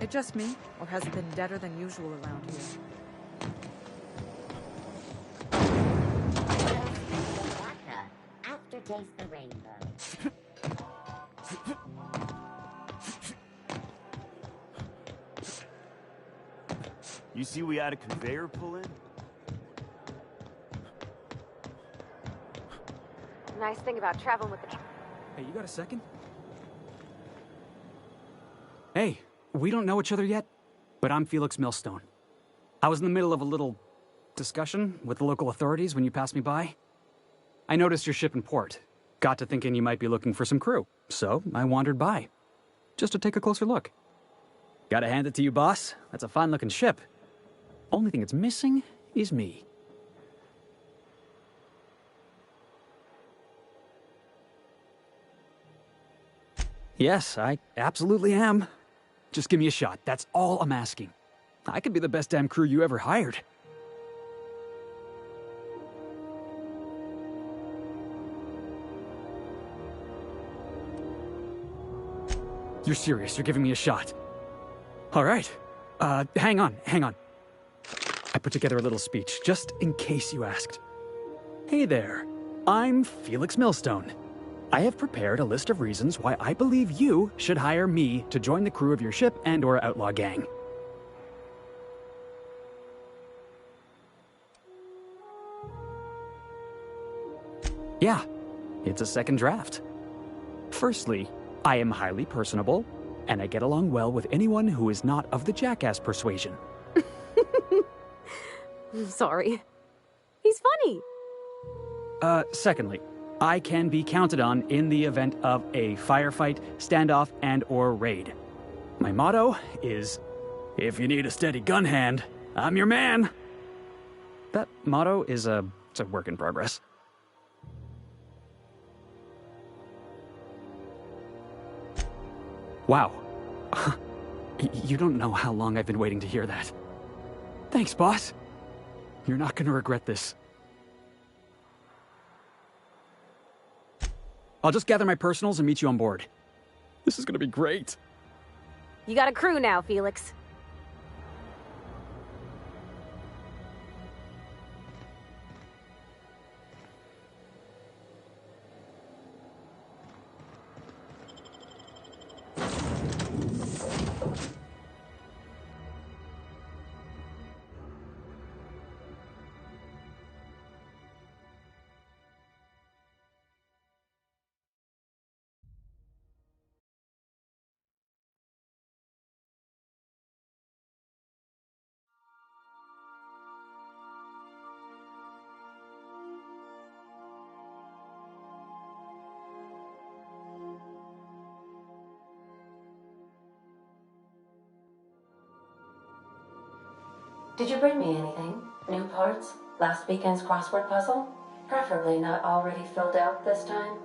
It just me, or has it been deader than usual around here? Vodka. Aftertaste the rainbow. You see we had a conveyor pull in? Nice thing about traveling with the... Hey, you got a second? Hey, we don't know each other yet, but I'm Felix Millstone. I was in the middle of a little discussion with the local authorities when you passed me by. I noticed your ship in port. Got to thinking you might be looking for some crew, so I wandered by, just to take a closer look. Gotta hand it to you, boss. That's a fine-looking ship. Only thing it's missing is me. Yes, I absolutely am. Just give me a shot. That's all I'm asking. I could be the best damn crew you ever hired. You're serious? You're giving me a shot? All right. Hang on. I put together a little speech, just in case you asked. Hey there. I'm Felix Millstone. I have prepared a list of reasons why I believe you should hire me to join the crew of your ship and/or outlaw gang. Yeah, it's a second draft. Firstly, I am highly personable, and I get along well with anyone who is not of the jackass persuasion. I'm sorry. He's funny. Secondly, I can be counted on in the event of a firefight, standoff, and/or raid. My motto is, if you need a steady gun hand, I'm your man. That motto is it's a work in progress. Wow. You don't know how long I've been waiting to hear that. Thanks, boss. You're not gonna regret this. I'll just gather my personals and meet you on board. This is gonna be great. You got a crew now, Felix. Did you bring me anything? New parts? Last weekend's crossword puzzle? Preferably not already filled out this time.